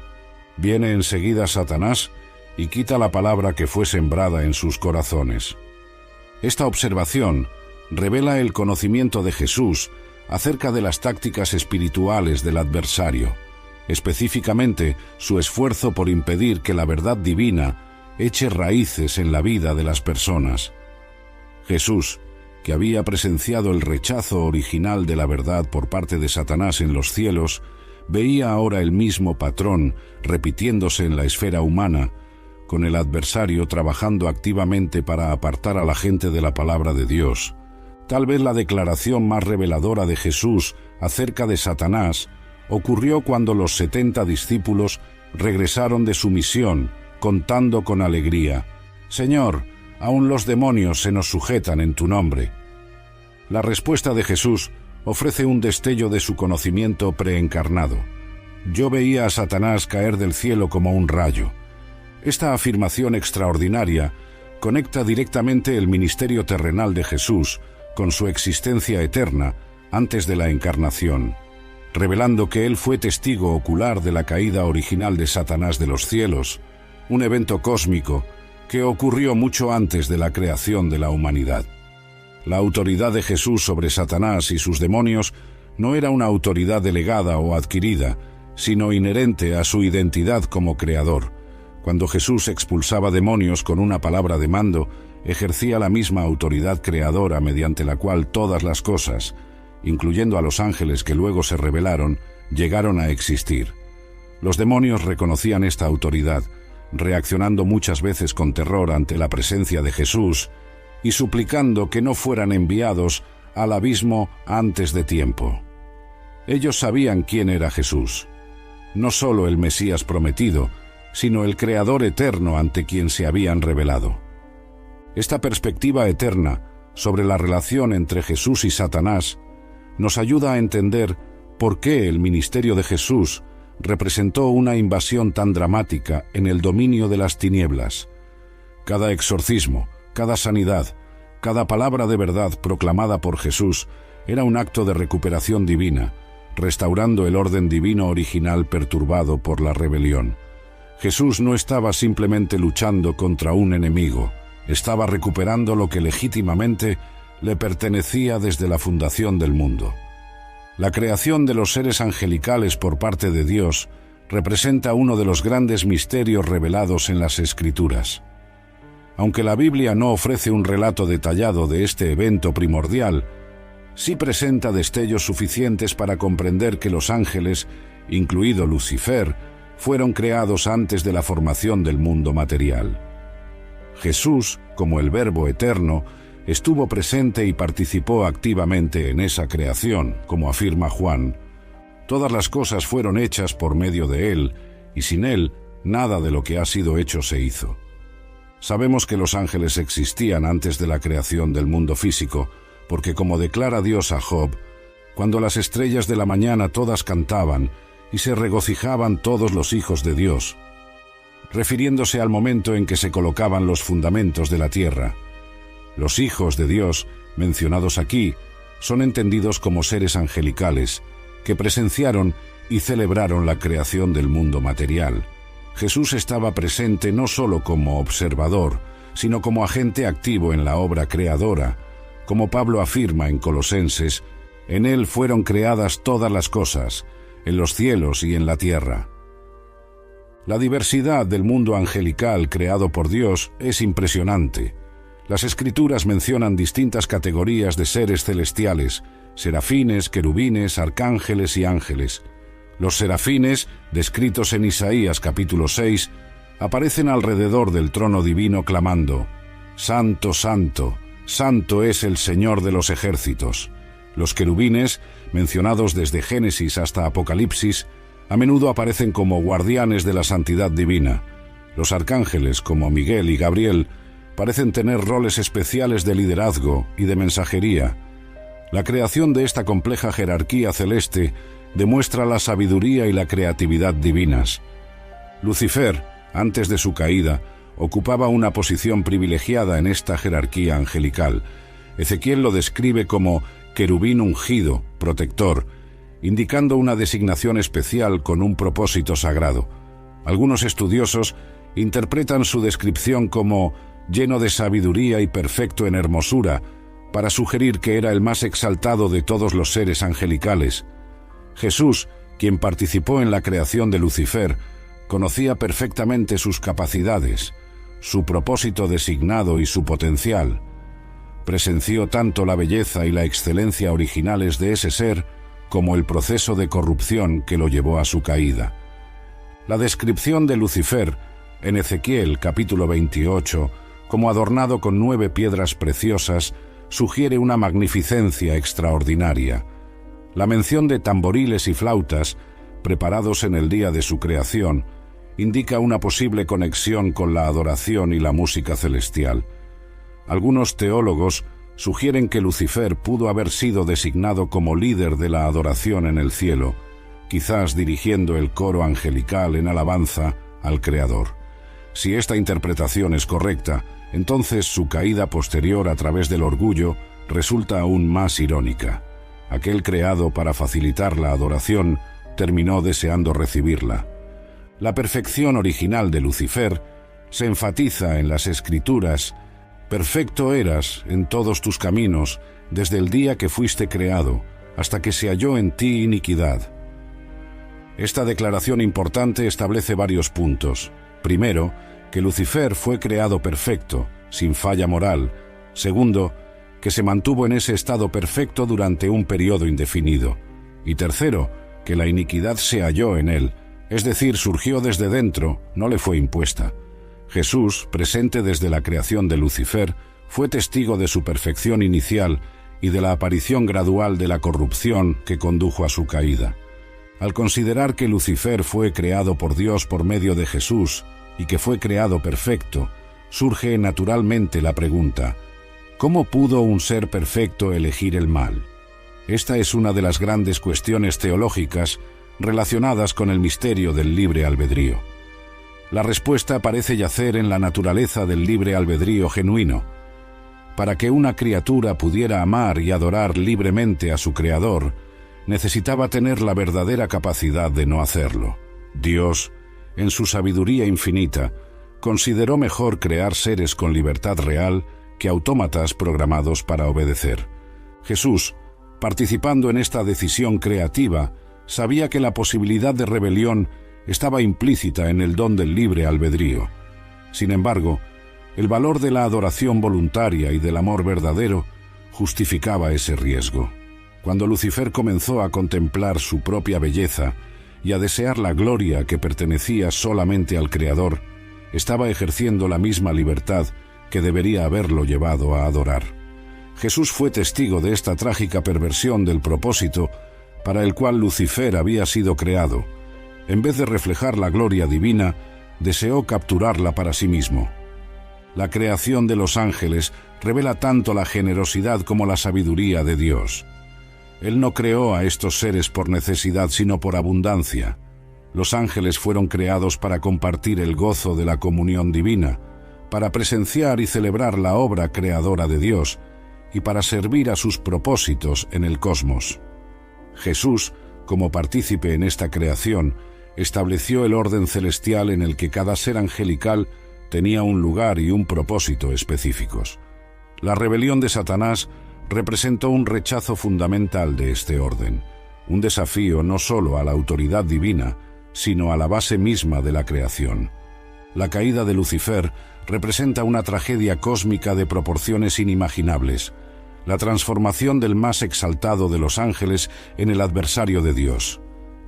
viene enseguida Satanás y quita la palabra que fue sembrada en sus corazones. Esta observación revela el conocimiento de Jesús acerca de las tácticas espirituales del adversario, específicamente su esfuerzo por impedir que la verdad divina eche raíces en la vida de las personas. Jesús, que había presenciado el rechazo original de la verdad por parte de Satanás en los cielos, veía ahora el mismo patrón repitiéndose en la esfera humana, con el adversario trabajando activamente para apartar a la gente de la palabra de Dios. Tal vez la declaración más reveladora de Jesús acerca de Satanás ocurrió cuando los 70 discípulos regresaron de su misión, contando con alegría: «Señor, aún los demonios se nos sujetan en tu nombre». La respuesta de Jesús ofrece un destello de su conocimiento preencarnado. «Yo veía a Satanás caer del cielo como un rayo». Esta afirmación extraordinaria conecta directamente el ministerio terrenal de Jesús con su existencia eterna antes de la encarnación, revelando que él fue testigo ocular de la caída original de Satanás de los cielos, un evento cósmico que ocurrió mucho antes de la creación de la humanidad. La autoridad de Jesús sobre Satanás y sus demonios no era una autoridad delegada o adquirida, sino inherente a su identidad como creador. Cuando Jesús expulsaba demonios con una palabra de mando, ejercía la misma autoridad creadora mediante la cual todas las cosas, incluyendo a los ángeles que luego se rebelaron, llegaron a existir. Los demonios reconocían esta autoridad, reaccionando muchas veces con terror ante la presencia de Jesús y suplicando que no fueran enviados al abismo antes de tiempo. Ellos sabían quién era Jesús, no solo el Mesías prometido, sino el Creador eterno ante quien se habían revelado. Esta perspectiva eterna sobre la relación entre Jesús y Satanás nos ayuda a entender por qué el ministerio de Jesús representó una invasión tan dramática en el dominio de las tinieblas. Cada exorcismo, cada sanidad, cada palabra de verdad proclamada por Jesús era un acto de recuperación divina, restaurando el orden divino original perturbado por la rebelión. Jesús no estaba simplemente luchando contra un enemigo, estaba recuperando lo que legítimamente le pertenecía desde la fundación del mundo. La creación de los seres angelicales por parte de Dios representa uno de los grandes misterios revelados en las Escrituras. Aunque la Biblia no ofrece un relato detallado de este evento primordial, sí presenta destellos suficientes para comprender que los ángeles, incluido Lucifer, fueron creados antes de la formación del mundo material. Jesús, como el Verbo eterno, estuvo presente y participó activamente en esa creación, como afirma Juan. Todas las cosas fueron hechas por medio de él, y sin él, nada de lo que ha sido hecho se hizo. Sabemos que los ángeles existían antes de la creación del mundo físico, porque como declara Dios a Job, cuando las estrellas de la mañana todas cantaban, y se regocijaban todos los hijos de Dios, refiriéndose al momento en que se colocaban los fundamentos de la tierra. Los hijos de Dios, mencionados aquí, son entendidos como seres angelicales, que presenciaron y celebraron la creación del mundo material. Jesús estaba presente no solo como observador, sino como agente activo en la obra creadora, como Pablo afirma en Colosenses, En él fueron creadas todas las cosas, en los cielos y en la tierra. La diversidad del mundo angelical creado por Dios es impresionante. Las Escrituras mencionan distintas categorías de seres celestiales: serafines, querubines, arcángeles y ángeles. Los serafines, descritos en Isaías capítulo 6, aparecen alrededor del trono divino clamando: «Santo, santo, santo es el Señor de los ejércitos». Los querubines, mencionados desde Génesis hasta Apocalipsis, a menudo aparecen como guardianes de la santidad divina. Los arcángeles, como Miguel y Gabriel, parecen tener roles especiales de liderazgo y de mensajería. La creación de esta compleja jerarquía celeste demuestra la sabiduría y la creatividad divinas. Lucifer, antes de su caída, ocupaba una posición privilegiada en esta jerarquía angelical. Ezequiel lo describe como querubín ungido, protector, indicando una designación especial con un propósito sagrado. Algunos estudiosos interpretan su descripción como lleno de sabiduría y perfecto en hermosura, para sugerir que era el más exaltado de todos los seres angelicales. Jesús, quien participó en la creación de Lucifer, conocía perfectamente sus capacidades, su propósito designado y su potencial. Presenció tanto la belleza y la excelencia originales de ese ser como el proceso de corrupción que lo llevó a su caída. La descripción de Lucifer en Ezequiel capítulo 28, como adornado con 9 piedras preciosas, sugiere una magnificencia extraordinaria. La mención de tamboriles y flautas, preparados en el día de su creación, indica una posible conexión con la adoración y la música celestial. Algunos teólogos sugieren que Lucifer pudo haber sido designado como líder de la adoración en el cielo, quizás dirigiendo el coro angelical en alabanza al Creador. Si esta interpretación es correcta, entonces su caída posterior a través del orgullo resulta aún más irónica. Aquel creado para facilitar la adoración terminó deseando recibirla. La perfección original de Lucifer se enfatiza en las Escrituras: «Perfecto eras en todos tus caminos desde el día que fuiste creado, hasta que se halló en ti iniquidad». Esta declaración importante establece varios puntos. Primero, que Lucifer fue creado perfecto, sin falla moral. Segundo, que se mantuvo en ese estado perfecto durante un periodo indefinido. Y tercero, que la iniquidad se halló en él, es decir, surgió desde dentro, no le fue impuesta. Jesús, presente desde la creación de Lucifer, fue testigo de su perfección inicial y de la aparición gradual de la corrupción que condujo a su caída. Al considerar que Lucifer fue creado por Dios por medio de Jesús y que fue creado perfecto, surge naturalmente la pregunta: ¿cómo pudo un ser perfecto elegir el mal? Esta es una de las grandes cuestiones teológicas relacionadas con el misterio del libre albedrío. La respuesta parece yacer en la naturaleza del libre albedrío genuino. Para que una criatura pudiera amar y adorar libremente a su Creador, necesitaba tener la verdadera capacidad de no hacerlo. Dios, en su sabiduría infinita, consideró mejor crear seres con libertad real que autómatas programados para obedecer. Jesús, participando en esta decisión creativa, sabía que la posibilidad de rebelión estaba implícita en el don del libre albedrío. Sin embargo, el valor de la adoración voluntaria y del amor verdadero justificaba ese riesgo. Cuando Lucifer comenzó a contemplar su propia belleza y a desear la gloria que pertenecía solamente al Creador, estaba ejerciendo la misma libertad que debería haberlo llevado a adorar. Jesús fue testigo de esta trágica perversión del propósito para el cual Lucifer había sido creado. En vez de reflejar la gloria divina, deseó capturarla para sí mismo. La creación de los ángeles revela tanto la generosidad como la sabiduría de Dios. Él no creó a estos seres por necesidad, sino por abundancia. Los ángeles fueron creados para compartir el gozo de la comunión divina, para presenciar y celebrar la obra creadora de Dios y para servir a sus propósitos en el cosmos. Jesús, como partícipe en esta creación, estableció el orden celestial en el que cada ser angelical tenía un lugar y un propósito específicos. La rebelión de Satanás representó un rechazo fundamental de este orden, un desafío no solo a la autoridad divina, sino a la base misma de la creación. La caída de Lucifer representa una tragedia cósmica de proporciones inimaginables, la transformación del más exaltado de los ángeles en el adversario de Dios.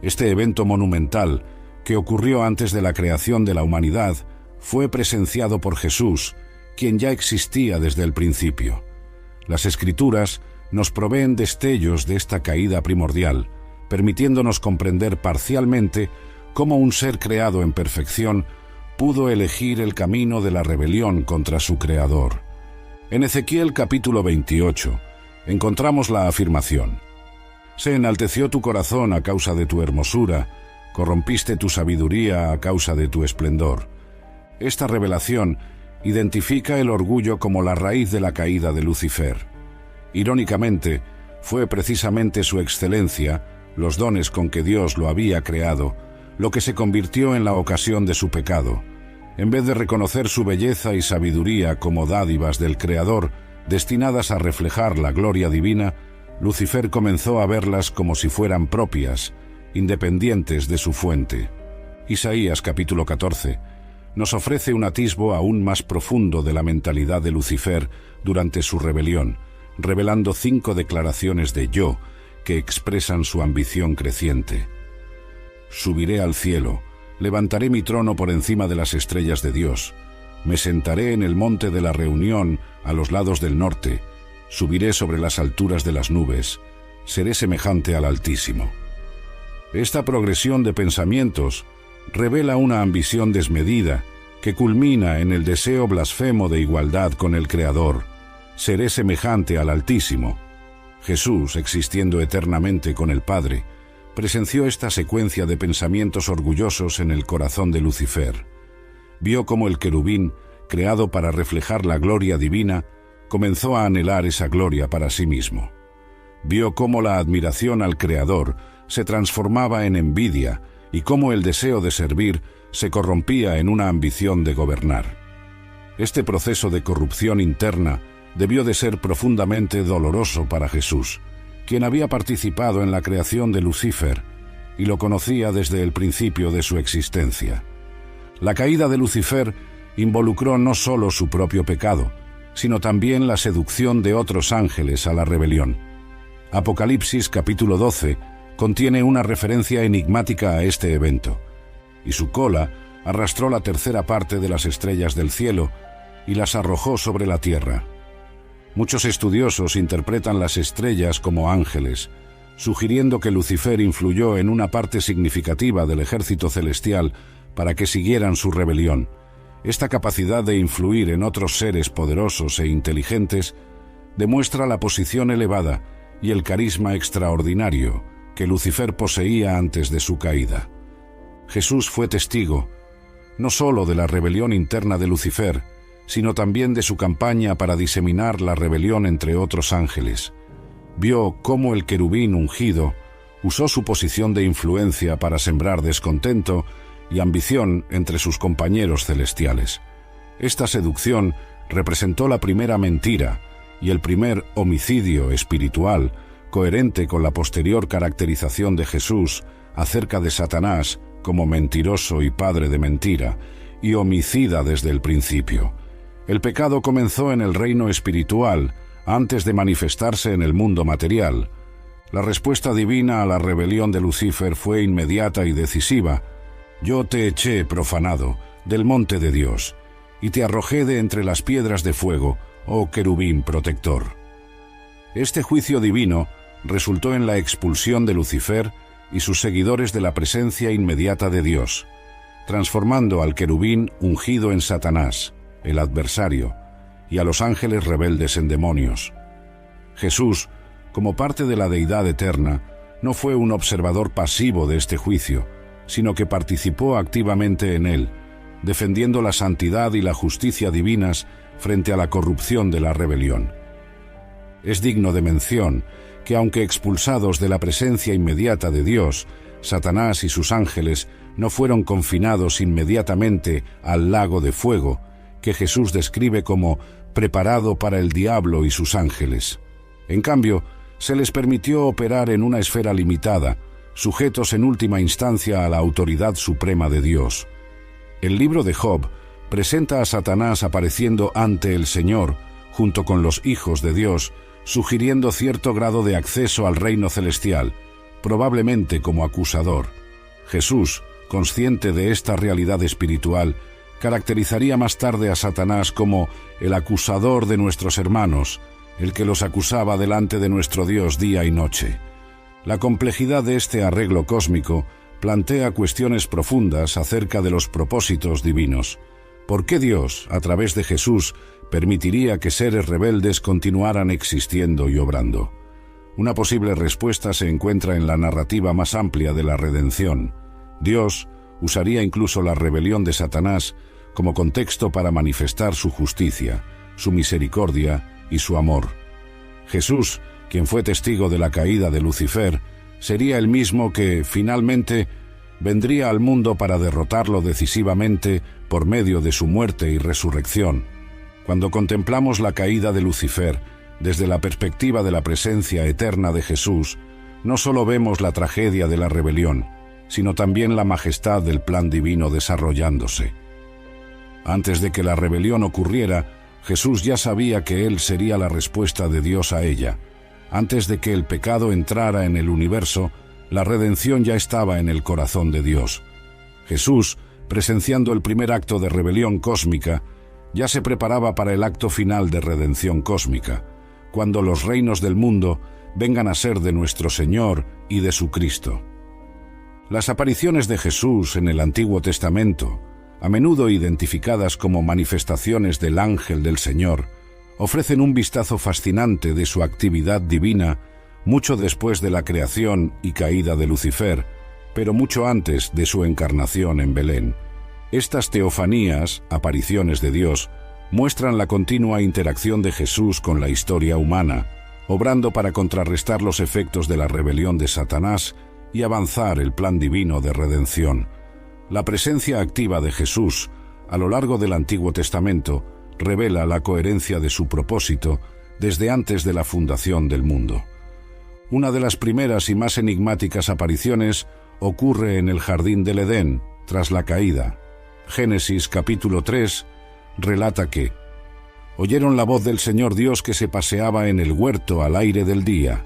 Este evento monumental, que ocurrió antes de la creación de la humanidad, fue presenciado por Jesús, quien ya existía desde el principio. Las Escrituras nos proveen destellos de esta caída primordial, permitiéndonos comprender parcialmente cómo un ser creado en perfección pudo elegir el camino de la rebelión contra su Creador. En Ezequiel capítulo 28 encontramos la afirmación: «Se enalteció tu corazón a causa de tu hermosura, corrompiste tu sabiduría a causa de tu esplendor». Esta revelación identifica el orgullo como la raíz de la caída de Lucifer. Irónicamente, fue precisamente su excelencia, los dones con que Dios lo había creado, lo que se convirtió en la ocasión de su pecado. En vez de reconocer su belleza y sabiduría como dádivas del Creador, destinadas a reflejar la gloria divina, Lucifer comenzó a verlas como si fueran propias, independientes de su fuente. Isaías capítulo 14 nos ofrece un atisbo aún más profundo de la mentalidad de Lucifer durante su rebelión, revelando 5 declaraciones de yo que expresan su ambición creciente. Subiré al cielo, levantaré mi trono por encima de las estrellas de Dios, me sentaré en el monte de la reunión a los lados del norte, subiré sobre las alturas de las nubes, seré semejante al Altísimo. Esta progresión de pensamientos revela una ambición desmedida que culmina en el deseo blasfemo de igualdad con el Creador. Seré semejante al Altísimo. Jesús, existiendo eternamente con el Padre, presenció esta secuencia de pensamientos orgullosos en el corazón de Lucifer. Vio cómo el querubín, creado para reflejar la gloria divina, comenzó a anhelar esa gloria para sí mismo. Vio cómo la admiración al Creador se transformaba en envidia y cómo el deseo de servir se corrompía en una ambición de gobernar. Este proceso de corrupción interna debió de ser profundamente doloroso para Jesús, quien había participado en la creación de Lucifer y lo conocía desde el principio de su existencia. La caída de Lucifer involucró no solo su propio pecado, sino también la seducción de otros ángeles a la rebelión. Apocalipsis capítulo 12 contiene una referencia enigmática a este evento, y su cola arrastró la tercera parte de las estrellas del cielo y las arrojó sobre la tierra. Muchos estudiosos interpretan las estrellas como ángeles, sugiriendo que Lucifer influyó en una parte significativa del ejército celestial para que siguieran su rebelión. Esta capacidad de influir en otros seres poderosos e inteligentes demuestra la posición elevada y el carisma extraordinario que Lucifer poseía antes de su caída. Jesús fue testigo, no solo de la rebelión interna de Lucifer, sino también de su campaña para diseminar la rebelión entre otros ángeles. Vio cómo el querubín ungido usó su posición de influencia para sembrar descontento y ambición entre sus compañeros celestiales. Esta seducción representó la primera mentira y el primer homicidio espiritual, coherente con la posterior caracterización de Jesús acerca de Satanás como mentiroso y padre de mentira, y homicida desde el principio. El pecado comenzó en el reino espiritual antes de manifestarse en el mundo material. La respuesta divina a la rebelión de Lucifer fue inmediata y decisiva. Yo te eché, profanado, del monte de Dios, y te arrojé de entre las piedras de fuego, oh querubín protector. Este juicio divino resultó en la expulsión de Lucifer y sus seguidores de la presencia inmediata de Dios, transformando al querubín ungido en Satanás, el adversario, y a los ángeles rebeldes en demonios. Jesús, como parte de la deidad eterna, no fue un observador pasivo de este juicio, sino que participó activamente en él, defendiendo la santidad y la justicia divinas frente a la corrupción de la rebelión. Es digno de mención que, aunque expulsados de la presencia inmediata de Dios, Satanás y sus ángeles no fueron confinados inmediatamente al lago de fuego, que Jesús describe como preparado para el diablo y sus ángeles. En cambio, se les permitió operar en una esfera limitada, sujetos en última instancia a la autoridad suprema de Dios. El libro de Job presenta a Satanás apareciendo ante el Señor, junto con los hijos de Dios, sugiriendo cierto grado de acceso al reino celestial, probablemente como acusador. Jesús, consciente de esta realidad espiritual, caracterizaría más tarde a Satanás como el acusador de nuestros hermanos, el que los acusaba delante de nuestro Dios día y noche. La complejidad de este arreglo cósmico plantea cuestiones profundas acerca de los propósitos divinos. ¿Por qué Dios, a través de Jesús, permitiría que seres rebeldes continuaran existiendo y obrando? Una posible respuesta se encuentra en la narrativa más amplia de la redención. Dios usaría incluso la rebelión de Satanás como contexto para manifestar su justicia, su misericordia y su amor. Jesús, quien fue testigo de la caída de Lucifer, sería el mismo que, finalmente, vendría al mundo para derrotarlo decisivamente por medio de su muerte y resurrección. Cuando contemplamos la caída de Lucifer desde la perspectiva de la presencia eterna de Jesús, no solo vemos la tragedia de la rebelión, sino también la majestad del plan divino desarrollándose. Antes de que la rebelión ocurriera, Jesús ya sabía que Él sería la respuesta de Dios a ella. Antes de que el pecado entrara en el universo, la redención ya estaba en el corazón de Dios. Jesús, presenciando el primer acto de rebelión cósmica, ya se preparaba para el acto final de redención cósmica, cuando los reinos del mundo vengan a ser de nuestro Señor y de su Cristo. Las apariciones de Jesús en el Antiguo Testamento, a menudo identificadas como manifestaciones del ángel del Señor, ofrecen un vistazo fascinante de su actividad divina mucho después de la creación y caída de Lucifer, pero mucho antes de su encarnación en Belén. Estas teofanías, apariciones de Dios, muestran la continua interacción de Jesús con la historia humana, obrando para contrarrestar los efectos de la rebelión de Satanás y avanzar el plan divino de redención. La presencia activa de Jesús a lo largo del Antiguo Testamento revela la coherencia de su propósito desde antes de la fundación del mundo. Una de las primeras y más enigmáticas apariciones ocurre en el jardín del Edén, tras la caída. Génesis capítulo 3 relata que oyeron la voz del Señor Dios que se paseaba en el huerto al aire del día.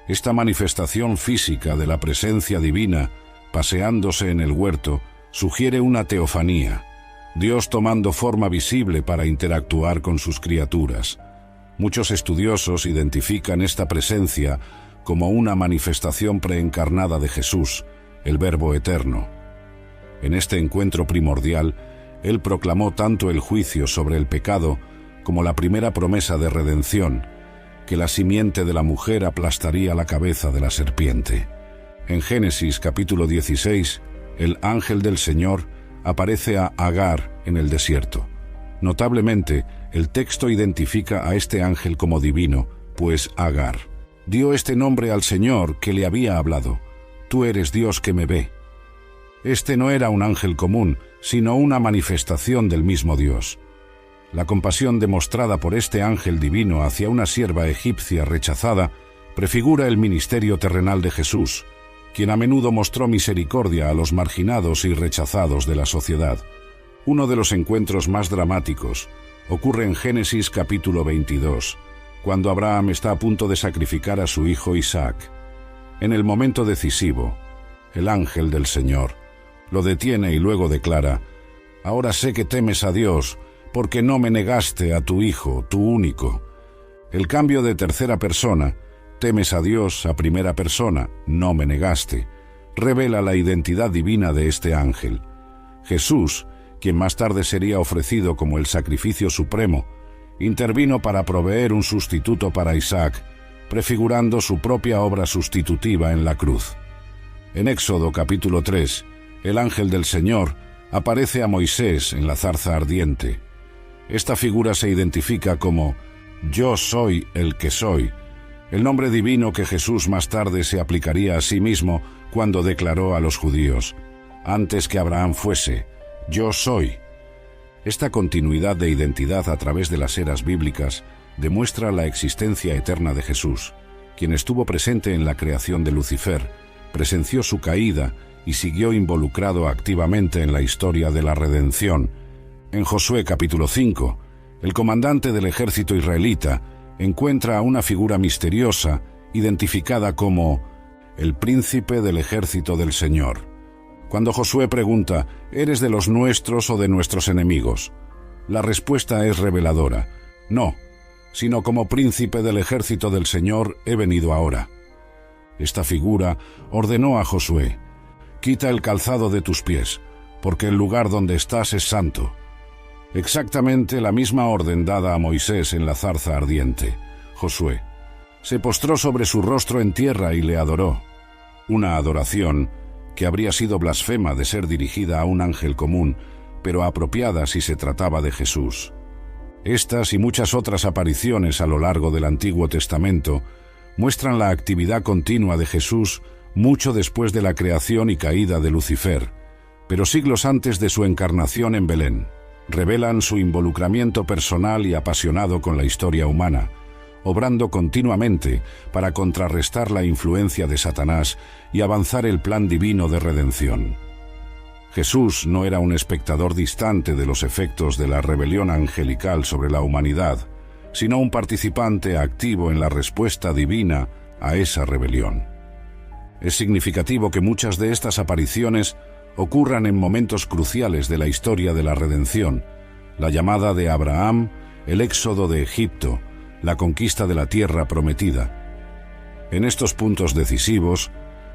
Esta manifestación física de la presencia divina paseándose en el huerto sugiere una teofanía, Dios tomando forma visible para interactuar con sus criaturas. Muchos estudiosos identifican esta presencia como una manifestación preencarnada de Jesús, el Verbo eterno. En este encuentro primordial, Él proclamó tanto el juicio sobre el pecado como la primera promesa de redención, que la simiente de la mujer aplastaría la cabeza de la serpiente. En Génesis capítulo 16, el ángel del Señor aparece a Agar en el desierto. Notablemente, el texto identifica a este ángel como divino, pues Agar dio este nombre al Señor que le había hablado: «Tú eres Dios que me ve». Este no era un ángel común, sino una manifestación del mismo Dios. La compasión demostrada por este ángel divino hacia una sierva egipcia rechazada prefigura el ministerio terrenal de Jesús, quien a menudo mostró misericordia a los marginados y rechazados de la sociedad. Uno de los encuentros más dramáticos ocurre en Génesis capítulo 22, cuando Abraham está a punto de sacrificar a su hijo Isaac. En el momento decisivo, el ángel del Señor lo detiene y luego declara: «Ahora sé que temes a Dios, porque no me negaste a tu hijo, tu único». El cambio de tercera persona, «temes a Dios», a primera persona, «no me negaste», revela la identidad divina de este ángel. Jesús, quien más tarde sería ofrecido como el sacrificio supremo, intervino para proveer un sustituto para Isaac, prefigurando su propia obra sustitutiva en la cruz. En Éxodo capítulo 3, el ángel del Señor aparece a Moisés en la zarza ardiente. Esta figura se identifica como «Yo soy el que soy», el nombre divino que Jesús más tarde se aplicaría a sí mismo cuando declaró a los judíos: «Antes que Abraham fuese, yo soy». Esta continuidad de identidad a través de las eras bíblicas demuestra la existencia eterna de Jesús, quien estuvo presente en la creación de Lucifer, presenció su caída y siguió involucrado activamente en la historia de la redención. En Josué capítulo 5, el comandante del ejército israelita encuentra a una figura misteriosa identificada como el príncipe del ejército del Señor. Cuando Josué pregunta, ¿eres de los nuestros o de nuestros enemigos?, la respuesta es reveladora: no, sino como príncipe del ejército del Señor he venido ahora. Esta figura ordenó a Josué: quita el calzado de tus pies, porque el lugar donde estás es santo. Exactamente la misma orden dada a Moisés en la zarza ardiente. Josué se postró sobre su rostro en tierra y le adoró. Una adoración que habría sido blasfema de ser dirigida a un ángel común, pero apropiada si se trataba de Jesús. Estas y muchas otras apariciones a lo largo del Antiguo Testamento muestran la actividad continua de Jesús mucho después de la creación y caída de Lucifer, pero siglos antes de su encarnación en Belén. Revelan su involucramiento personal y apasionado con la historia humana, obrando continuamente para contrarrestar la influencia de Satanás y avanzar el plan divino de redención. Jesús no era un espectador distante de los efectos de la rebelión angelical sobre la humanidad, sino un participante activo en la respuesta divina a esa rebelión. Es significativo que muchas de estas apariciones ocurran en momentos cruciales de la historia de la redención: la llamada de Abraham, el éxodo de Egipto, la conquista de la tierra prometida. En estos puntos decisivos,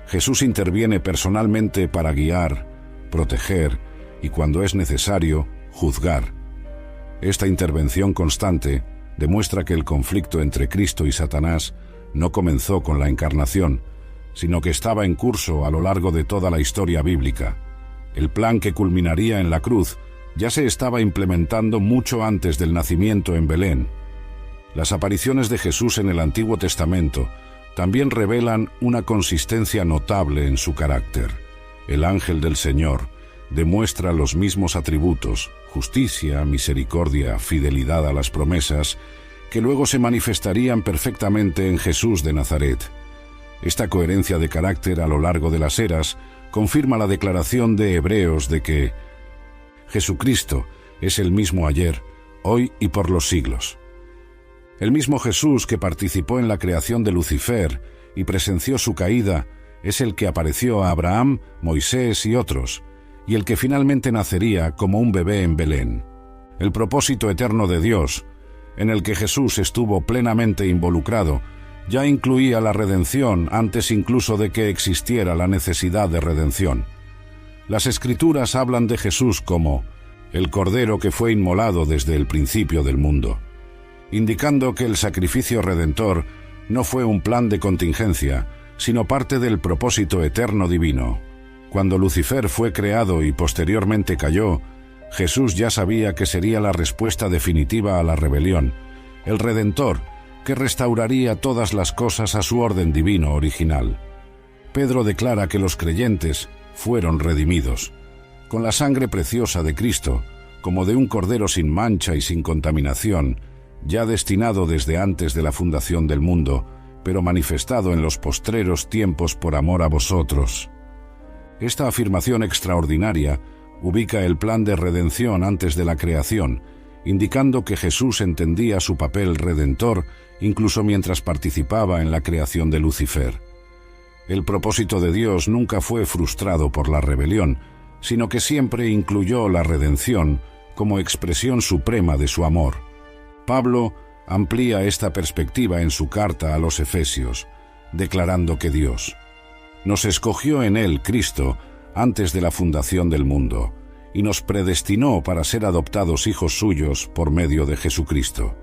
Jesús interviene personalmente para guiar, proteger y, cuando es necesario, juzgar. Esta intervención constante demuestra que el conflicto entre Cristo y Satanás no comenzó con la encarnación, sino que estaba en curso a lo largo de toda la historia bíblica. El plan que culminaría en la cruz ya se estaba implementando mucho antes del nacimiento en Belén. Las apariciones de Jesús en el Antiguo Testamento también revelan una consistencia notable en su carácter. El ángel del Señor demuestra los mismos atributos: justicia, misericordia, fidelidad a las promesas, que luego se manifestarían perfectamente en Jesús de Nazaret. Esta coherencia de carácter a lo largo de las eras confirma la declaración de Hebreos de que Jesucristo es el mismo ayer, hoy y por los siglos. El mismo Jesús que participó en la creación de Lucifer y presenció su caída es el que apareció a Abraham, Moisés y otros, y el que finalmente nacería como un bebé en Belén. El propósito eterno de Dios, en el que Jesús estuvo plenamente involucrado, ya incluía la redención antes incluso de que existiera la necesidad de redención. Las Escrituras hablan de Jesús como el Cordero que fue inmolado desde el principio del mundo, indicando que el sacrificio redentor no fue un plan de contingencia, sino parte del propósito eterno divino. Cuando Lucifer fue creado y posteriormente cayó, Jesús ya sabía que sería la respuesta definitiva a la rebelión, el Redentor, que restauraría todas las cosas a su orden divino original. Pedro declara que los creyentes fueron redimidos, con la sangre preciosa de Cristo, como de un cordero sin mancha y sin contaminación, ya destinado desde antes de la fundación del mundo, pero manifestado en los postreros tiempos por amor a vosotros. Esta afirmación extraordinaria ubica el plan de redención antes de la creación, indicando que Jesús entendía su papel redentor incluso mientras participaba en la creación de Lucifer. El propósito de Dios nunca fue frustrado por la rebelión, sino que siempre incluyó la redención como expresión suprema de su amor. Pablo amplía esta perspectiva en su carta a los Efesios, declarando que Dios nos escogió en él, Cristo, antes de la fundación del mundo, y nos predestinó para ser adoptados hijos suyos por medio de Jesucristo.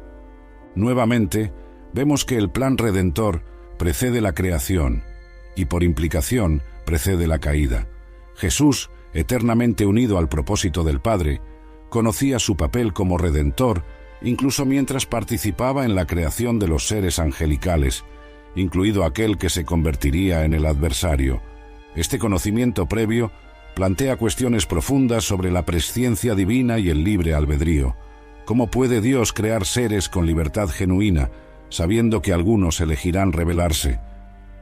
Nuevamente, vemos que el plan redentor precede la creación, y por implicación precede la caída. Jesús, eternamente unido al propósito del Padre, conocía su papel como redentor incluso mientras participaba en la creación de los seres angelicales, incluido aquel que se convertiría en el adversario. Este conocimiento previo plantea cuestiones profundas sobre la presciencia divina y el libre albedrío, ¿Cómo puede Dios crear seres con libertad genuina, sabiendo que algunos elegirán rebelarse?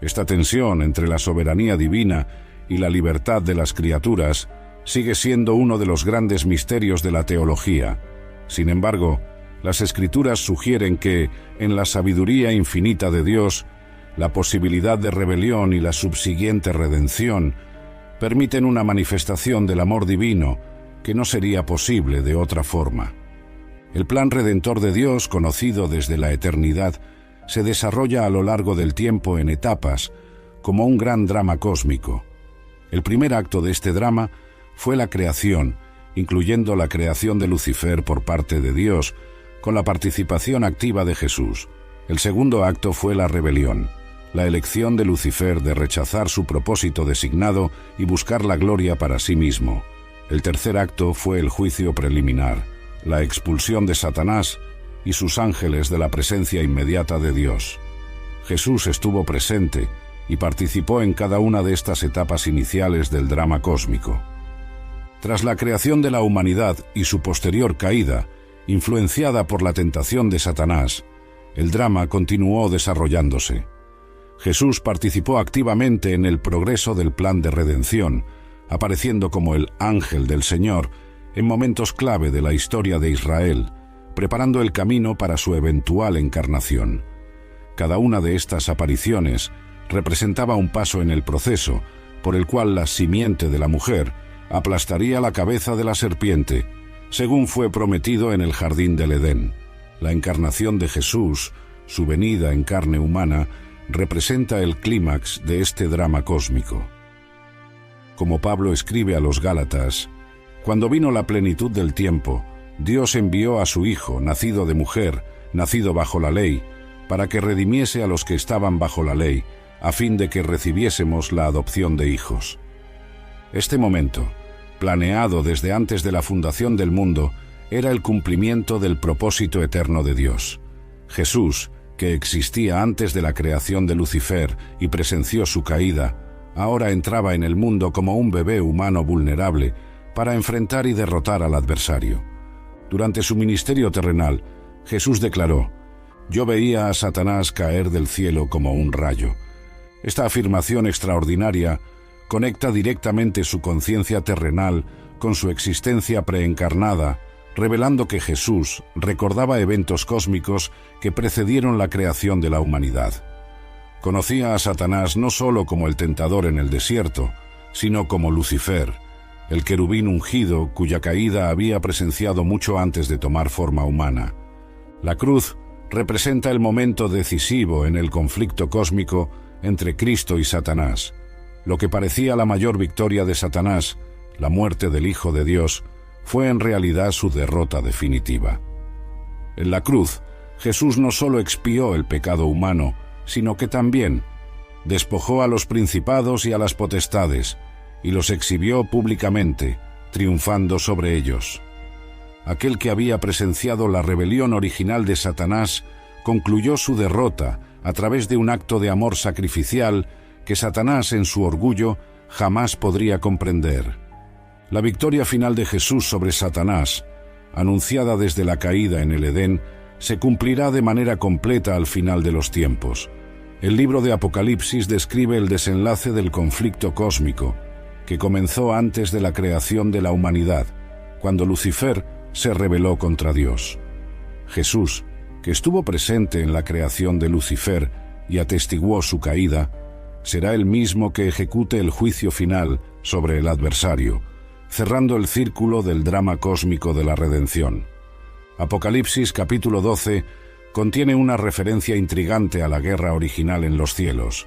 Esta tensión entre la soberanía divina y la libertad de las criaturas sigue siendo uno de los grandes misterios de la teología. Sin embargo, las Escrituras sugieren que, en la sabiduría infinita de Dios, la posibilidad de rebelión y la subsiguiente redención permiten una manifestación del amor divino que no sería posible de otra forma. El plan redentor de Dios, conocido desde la eternidad, se desarrolla a lo largo del tiempo en etapas, como un gran drama cósmico. El primer acto de este drama fue la creación, incluyendo la creación de Lucifer por parte de Dios, con la participación activa de Jesús. El segundo acto fue la rebelión, la elección de Lucifer de rechazar su propósito designado y buscar la gloria para sí mismo. El tercer acto fue el juicio preliminar, la expulsión de Satanás y sus ángeles de la presencia inmediata de Dios. Jesús estuvo presente y participó en cada una de estas etapas iniciales del drama cósmico. Tras la creación de la humanidad y su posterior caída, influenciada por la tentación de Satanás, el drama continuó desarrollándose. Jesús participó activamente en el progreso del plan de redención, apareciendo como el ángel del Señor en momentos clave de la historia de Israel, preparando el camino para su eventual encarnación. Cada una de estas apariciones representaba un paso en el proceso por el cual la simiente de la mujer aplastaría la cabeza de la serpiente, según fue prometido en el jardín del Edén. La encarnación de Jesús, su venida en carne humana, representa el clímax de este drama cósmico. Como Pablo escribe a los Gálatas, cuando vino la plenitud del tiempo, Dios envió a su Hijo, nacido de mujer, nacido bajo la ley, para que redimiese a los que estaban bajo la ley, a fin de que recibiésemos la adopción de hijos. Este momento, planeado desde antes de la fundación del mundo, era el cumplimiento del propósito eterno de Dios. Jesús, que existía antes de la creación de Lucifer y presenció su caída, ahora entraba en el mundo como un bebé humano vulnerable para enfrentar y derrotar al adversario. Durante su ministerio terrenal, Jesús declaró: «Yo veía a Satanás caer del cielo como un rayo». Esta afirmación extraordinaria conecta directamente su conciencia terrenal con su existencia preencarnada, revelando que Jesús recordaba eventos cósmicos que precedieron la creación de la humanidad. Conocía a Satanás no solo como el tentador en el desierto, sino como Lucifer, el querubín ungido cuya caída había presenciado mucho antes de tomar forma humana. La cruz representa el momento decisivo en el conflicto cósmico entre Cristo y Satanás. Lo que parecía la mayor victoria de Satanás, la muerte del Hijo de Dios, fue en realidad su derrota definitiva. En la cruz, Jesús no solo expió el pecado humano, sino que también despojó a los principados y a las potestades, y los exhibió públicamente, triunfando sobre ellos. Aquel que había presenciado la rebelión original de Satanás concluyó su derrota a través de un acto de amor sacrificial que Satanás, en su orgullo, jamás podría comprender. La victoria final de Jesús sobre Satanás, anunciada desde la caída en el Edén, se cumplirá de manera completa al final de los tiempos. El libro de Apocalipsis describe el desenlace del conflicto cósmico, que comenzó antes de la creación de la humanidad, cuando Lucifer se rebeló contra Dios. Jesús, que estuvo presente en la creación de Lucifer y atestiguó su caída, será el mismo que ejecute el juicio final sobre el adversario, cerrando el círculo del drama cósmico de la redención. Apocalipsis capítulo 12 contiene una referencia intrigante a la guerra original en los cielos.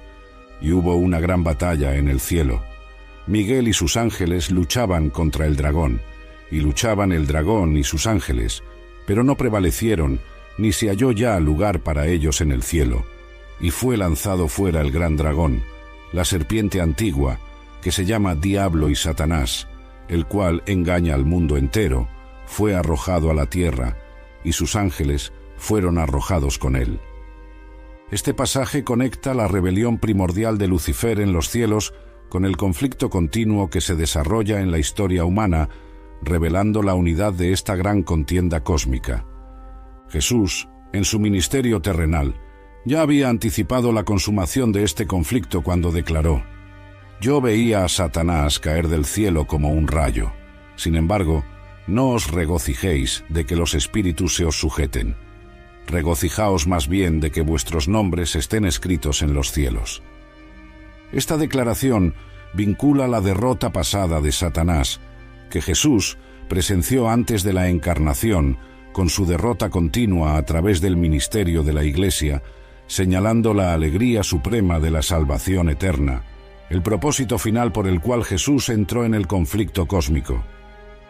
Y hubo una gran batalla en el cielo. Miguel y sus ángeles luchaban contra el dragón, y luchaban el dragón y sus ángeles, pero no prevalecieron, ni se halló ya lugar para ellos en el cielo. Y fue lanzado fuera el gran dragón, la serpiente antigua, que se llama Diablo y Satanás, el cual engaña al mundo entero, fue arrojado a la tierra, y sus ángeles fueron arrojados con él. Este pasaje conecta la rebelión primordial de Lucifer en los cielos con el conflicto continuo que se desarrolla en la historia humana revelando la unidad de esta gran contienda cósmica. Jesús, en su ministerio terrenal, ya había anticipado la consumación de este conflicto cuando declaró: «Yo veía a Satanás caer del cielo como un rayo. Sin embargo, no os regocijéis de que los espíritus se os sujeten. Regocijaos más bien de que vuestros nombres estén escritos en los cielos». Esta declaración vincula la derrota pasada de Satanás, que Jesús presenció antes de la encarnación, con su derrota continua a través del ministerio de la Iglesia, señalando la alegría suprema de la salvación eterna, el propósito final por el cual Jesús entró en el conflicto cósmico.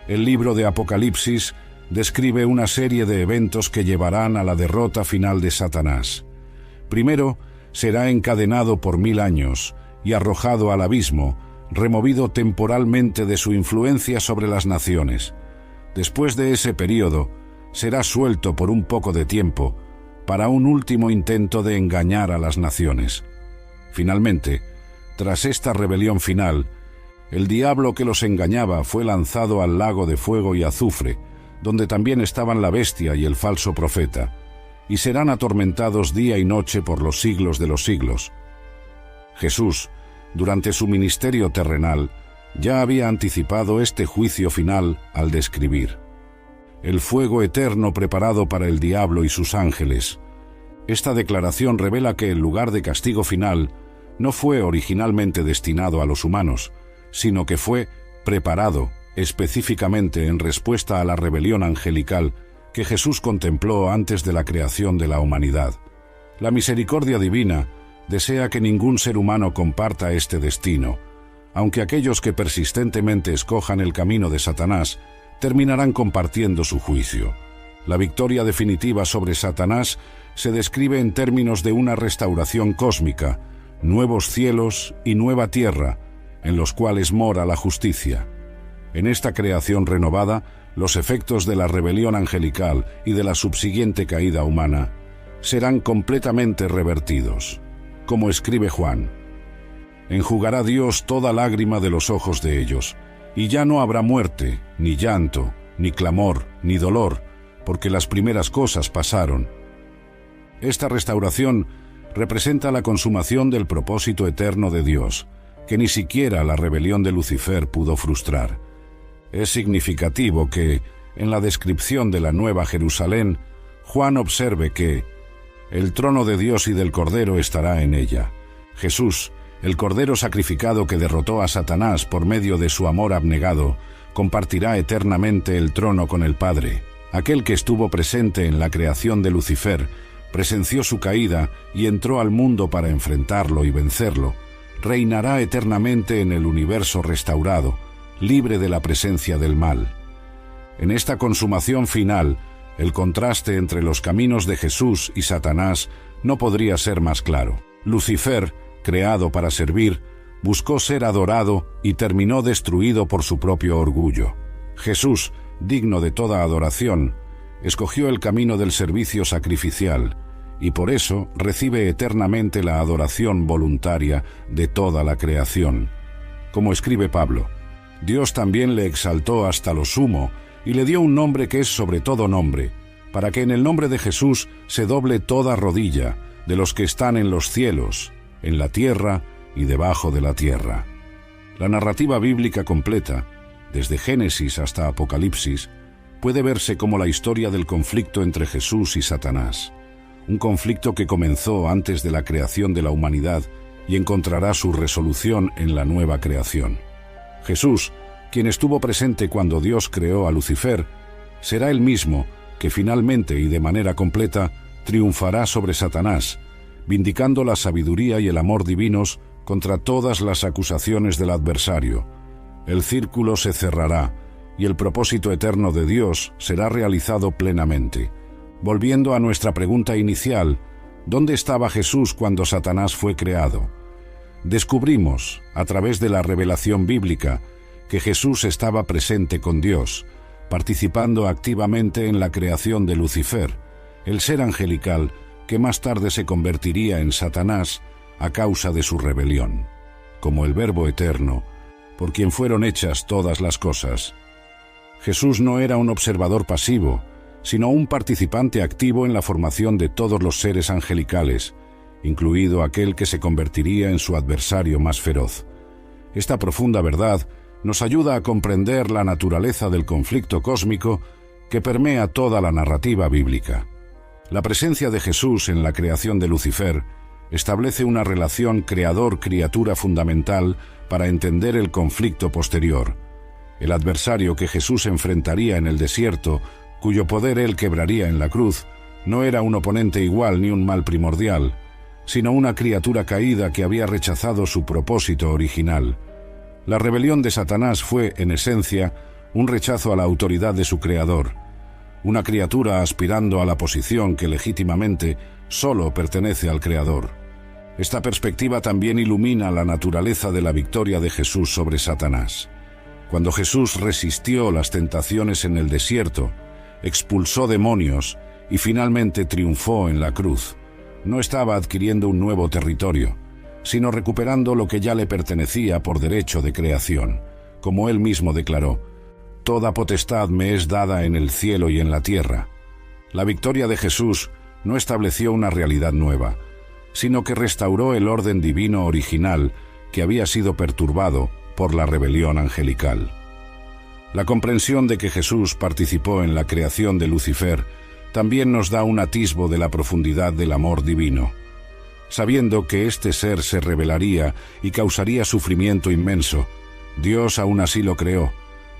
El libro de Apocalipsis describe una serie de eventos que llevarán a la derrota final de Satanás. Primero, será encadenado por 1000 años y arrojado al abismo, removido temporalmente de su influencia sobre las naciones. Después de ese período, será suelto por un poco de tiempo para un último intento de engañar a las naciones. Finalmente, tras esta rebelión final, el diablo que los engañaba fue lanzado al lago de fuego y azufre, donde también estaban la bestia y el falso profeta, y serán atormentados día y noche por los siglos de los siglos. Jesús, durante su ministerio terrenal, ya había anticipado este juicio final al describir: «El fuego eterno preparado para el diablo y sus ángeles». Esta declaración revela que el lugar de castigo final no fue originalmente destinado a los humanos, sino que fue preparado específicamente en respuesta a la rebelión angelical que Jesús contempló antes de la creación de la humanidad. La misericordia divina desea que ningún ser humano comparta este destino, aunque aquellos que persistentemente escojan el camino de Satanás terminarán compartiendo su juicio. La victoria definitiva sobre Satanás se describe en términos de una restauración cósmica, nuevos cielos y nueva tierra, en los cuales mora la justicia. En esta creación renovada, los efectos de la rebelión angelical y de la subsiguiente caída humana serán completamente revertidos. Como escribe Juan: «Enjugará Dios toda lágrima de los ojos de ellos, y ya no habrá muerte, ni llanto, ni clamor, ni dolor, porque las primeras cosas pasaron». Esta restauración representa la consumación del propósito eterno de Dios, que ni siquiera la rebelión de Lucifer pudo frustrar. Es significativo que, en la descripción de la Nueva Jerusalén, Juan observe que el trono de Dios y del Cordero estará en ella. Jesús, el Cordero sacrificado que derrotó a Satanás por medio de su amor abnegado, compartirá eternamente el trono con el Padre. Aquel que estuvo presente en la creación de Lucifer, presenció su caída y entró al mundo para enfrentarlo y vencerlo, reinará eternamente en el universo restaurado, libre de la presencia del mal. En esta consumación final, el contraste entre los caminos de Jesús y Satanás no podría ser más claro. Lucifer, creado para servir, buscó ser adorado y terminó destruido por su propio orgullo. Jesús, digno de toda adoración, escogió el camino del servicio sacrificial y por eso recibe eternamente la adoración voluntaria de toda la creación. Como escribe Pablo: «Dios también le exaltó hasta lo sumo y le dio un nombre que es sobre todo nombre, para que en el nombre de Jesús se doble toda rodilla, de los que están en los cielos, en la tierra y debajo de la tierra». La narrativa bíblica completa, desde Génesis hasta Apocalipsis, puede verse como la historia del conflicto entre Jesús y Satanás, un conflicto que comenzó antes de la creación de la humanidad y encontrará su resolución en la nueva creación. Jesús, quien estuvo presente cuando Dios creó a Lucifer, será el mismo que finalmente y de manera completa triunfará sobre Satanás, vindicando la sabiduría y el amor divinos contra todas las acusaciones del adversario. El círculo se cerrará y el propósito eterno de Dios será realizado plenamente. Volviendo a nuestra pregunta inicial, ¿dónde estaba Jesús cuando Satanás fue creado? Descubrimos, a través de la revelación bíblica, que Jesús estaba presente con Dios, participando activamente en la creación de Lucifer, el ser angelical que más tarde se convertiría en Satanás a causa de su rebelión, como el Verbo eterno, por quien fueron hechas todas las cosas. Jesús no era un observador pasivo, sino un participante activo en la formación de todos los seres angelicales, incluido aquel que se convertiría en su adversario más feroz. Esta profunda verdad nos ayuda a comprender la naturaleza del conflicto cósmico que permea toda la narrativa bíblica. La presencia de Jesús en la creación de Lucifer establece una relación creador-criatura fundamental para entender el conflicto posterior. El adversario que Jesús enfrentaría en el desierto, cuyo poder él quebraría en la cruz, no era un oponente igual ni un mal primordial, sino una criatura caída que había rechazado su propósito original. La rebelión de Satanás fue, en esencia, un rechazo a la autoridad de su creador, una criatura aspirando a la posición que legítimamente solo pertenece al creador. Esta perspectiva también ilumina la naturaleza de la victoria de Jesús sobre Satanás. Cuando Jesús resistió las tentaciones en el desierto, expulsó demonios y finalmente triunfó en la cruz, no estaba adquiriendo un nuevo territorio, sino recuperando lo que ya le pertenecía por derecho de creación. Como él mismo declaró: «Toda potestad me es dada en el cielo y en la tierra». La victoria de Jesús no estableció una realidad nueva, sino que restauró el orden divino original que había sido perturbado por la rebelión angelical. La comprensión de que Jesús participó en la creación de Lucifer también nos da un atisbo de la profundidad del amor divino. Sabiendo que este ser se rebelaría y causaría sufrimiento inmenso, Dios aún así lo creó,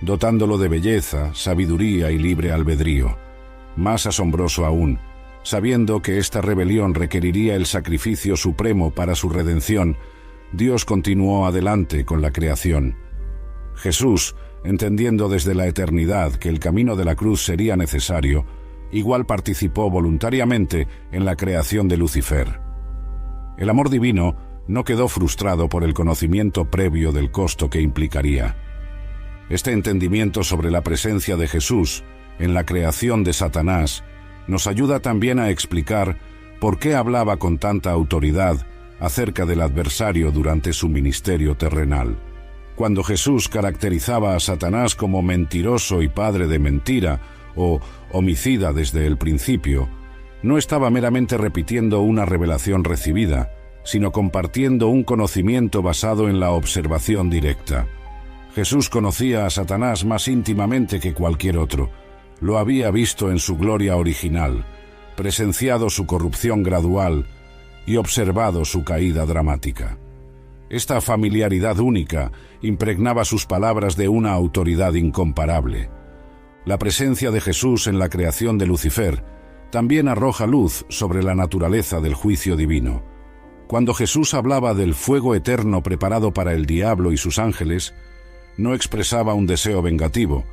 dotándolo de belleza, sabiduría y libre albedrío. Más asombroso aún, sabiendo que esta rebelión requeriría el sacrificio supremo para su redención, Dios continuó adelante con la creación. Jesús, entendiendo desde la eternidad que el camino de la cruz sería necesario, igual participó voluntariamente en la creación de Lucifer. El amor divino no quedó frustrado por el conocimiento previo del costo que implicaría. Este entendimiento sobre la presencia de Jesús en la creación de Satanás nos ayuda también a explicar por qué hablaba con tanta autoridad acerca del adversario durante su ministerio terrenal. Cuando Jesús caracterizaba a Satanás como mentiroso y padre de mentira o homicida desde el principio, no estaba meramente repitiendo una revelación recibida, sino compartiendo un conocimiento basado en la observación directa. Jesús conocía a Satanás más íntimamente que cualquier otro. Lo había visto en su gloria original, presenciado su corrupción gradual y observado su caída dramática. Esta familiaridad única impregnaba sus palabras de una autoridad incomparable. La presencia de Jesús en la creación de Lucifer también arroja luz sobre la naturaleza del juicio divino. Cuando Jesús hablaba del fuego eterno preparado para el diablo y sus ángeles, no expresaba un deseo vengativo,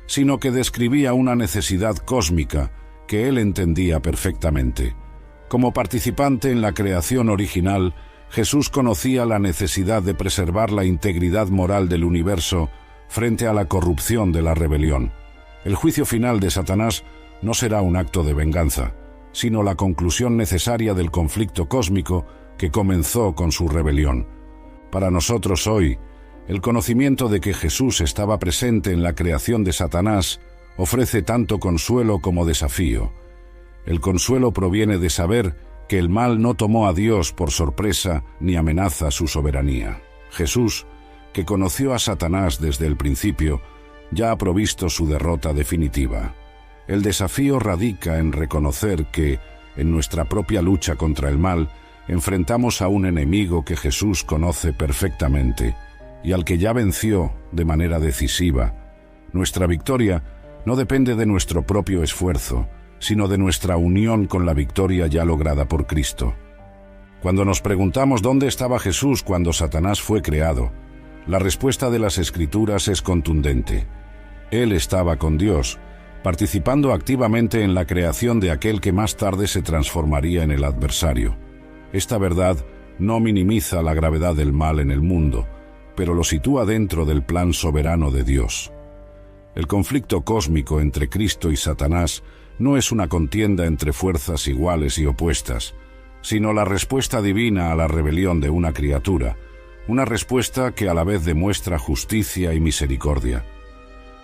sino que describía una necesidad cósmica que él entendía perfectamente. Como participante en la creación original, Jesús conocía la necesidad de preservar la integridad moral del universo frente a la corrupción de la rebelión. El juicio final de Satanás no será un acto de venganza, sino la conclusión necesaria del conflicto cósmico que comenzó con su rebelión. Para nosotros hoy, el conocimiento de que Jesús estaba presente en la creación de Satanás ofrece tanto consuelo como desafío. El consuelo proviene de saber que el mal no tomó a Dios por sorpresa ni amenaza su soberanía. Jesús, que conoció a Satanás desde el principio, ya ha provisto su derrota definitiva. El desafío radica en reconocer que, en nuestra propia lucha contra el mal, enfrentamos a un enemigo que Jesús conoce perfectamente y al que ya venció de manera decisiva. Nuestra victoria no depende de nuestro propio esfuerzo, sino de nuestra unión con la victoria ya lograda por Cristo. Cuando nos preguntamos dónde estaba Jesús cuando Satanás fue creado, la respuesta de las Escrituras es contundente. Él estaba con Dios, participando activamente en la creación de aquel que más tarde se transformaría en el adversario. Esta verdad no minimiza la gravedad del mal en el mundo, pero lo sitúa dentro del plan soberano de Dios. El conflicto cósmico entre Cristo y Satanás no es una contienda entre fuerzas iguales y opuestas, sino la respuesta divina a la rebelión de una criatura, una respuesta que a la vez demuestra justicia y misericordia.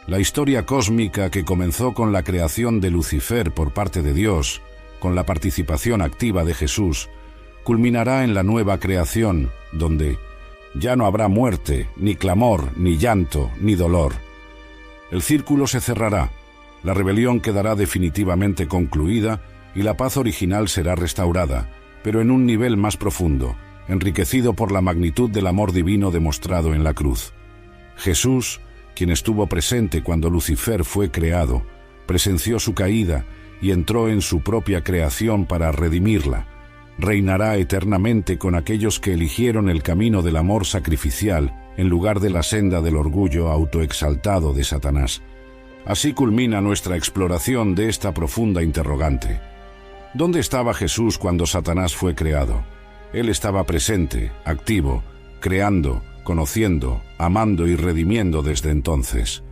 La historia cósmica que comenzó con la creación de Lucifer por parte de Dios, con la participación activa de Jesús, culminará en la nueva creación, donde ya no habrá muerte, ni clamor, ni llanto, ni dolor. El círculo se cerrará, la rebelión quedará definitivamente concluida y la paz original será restaurada, pero en un nivel más profundo, enriquecido por la magnitud del amor divino demostrado en la cruz. Jesús, quien estuvo presente cuando Lucifer fue creado, presenció su caída y entró en su propia creación para redimirla. Reinará eternamente con aquellos que eligieron el camino del amor sacrificial en lugar de la senda del orgullo autoexaltado de Satanás. Así culmina nuestra exploración de esta profunda interrogante. ¿Dónde estaba Jesús cuando Satanás fue creado? Él estaba presente, activo, creando, conociendo, amando y redimiendo desde entonces.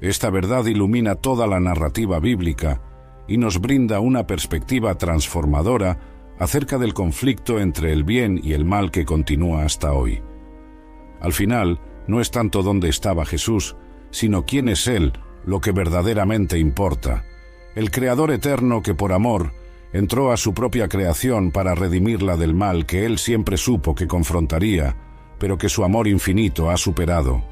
Esta verdad ilumina toda la narrativa bíblica y nos brinda una perspectiva transformadora acerca del conflicto entre el bien y el mal que continúa hasta hoy. Al final, no es tanto dónde estaba Jesús, sino quién es Él lo que verdaderamente importa. El Creador eterno que por amor entró a su propia creación para redimirla del mal que Él siempre supo que confrontaría, pero que su amor infinito ha superado.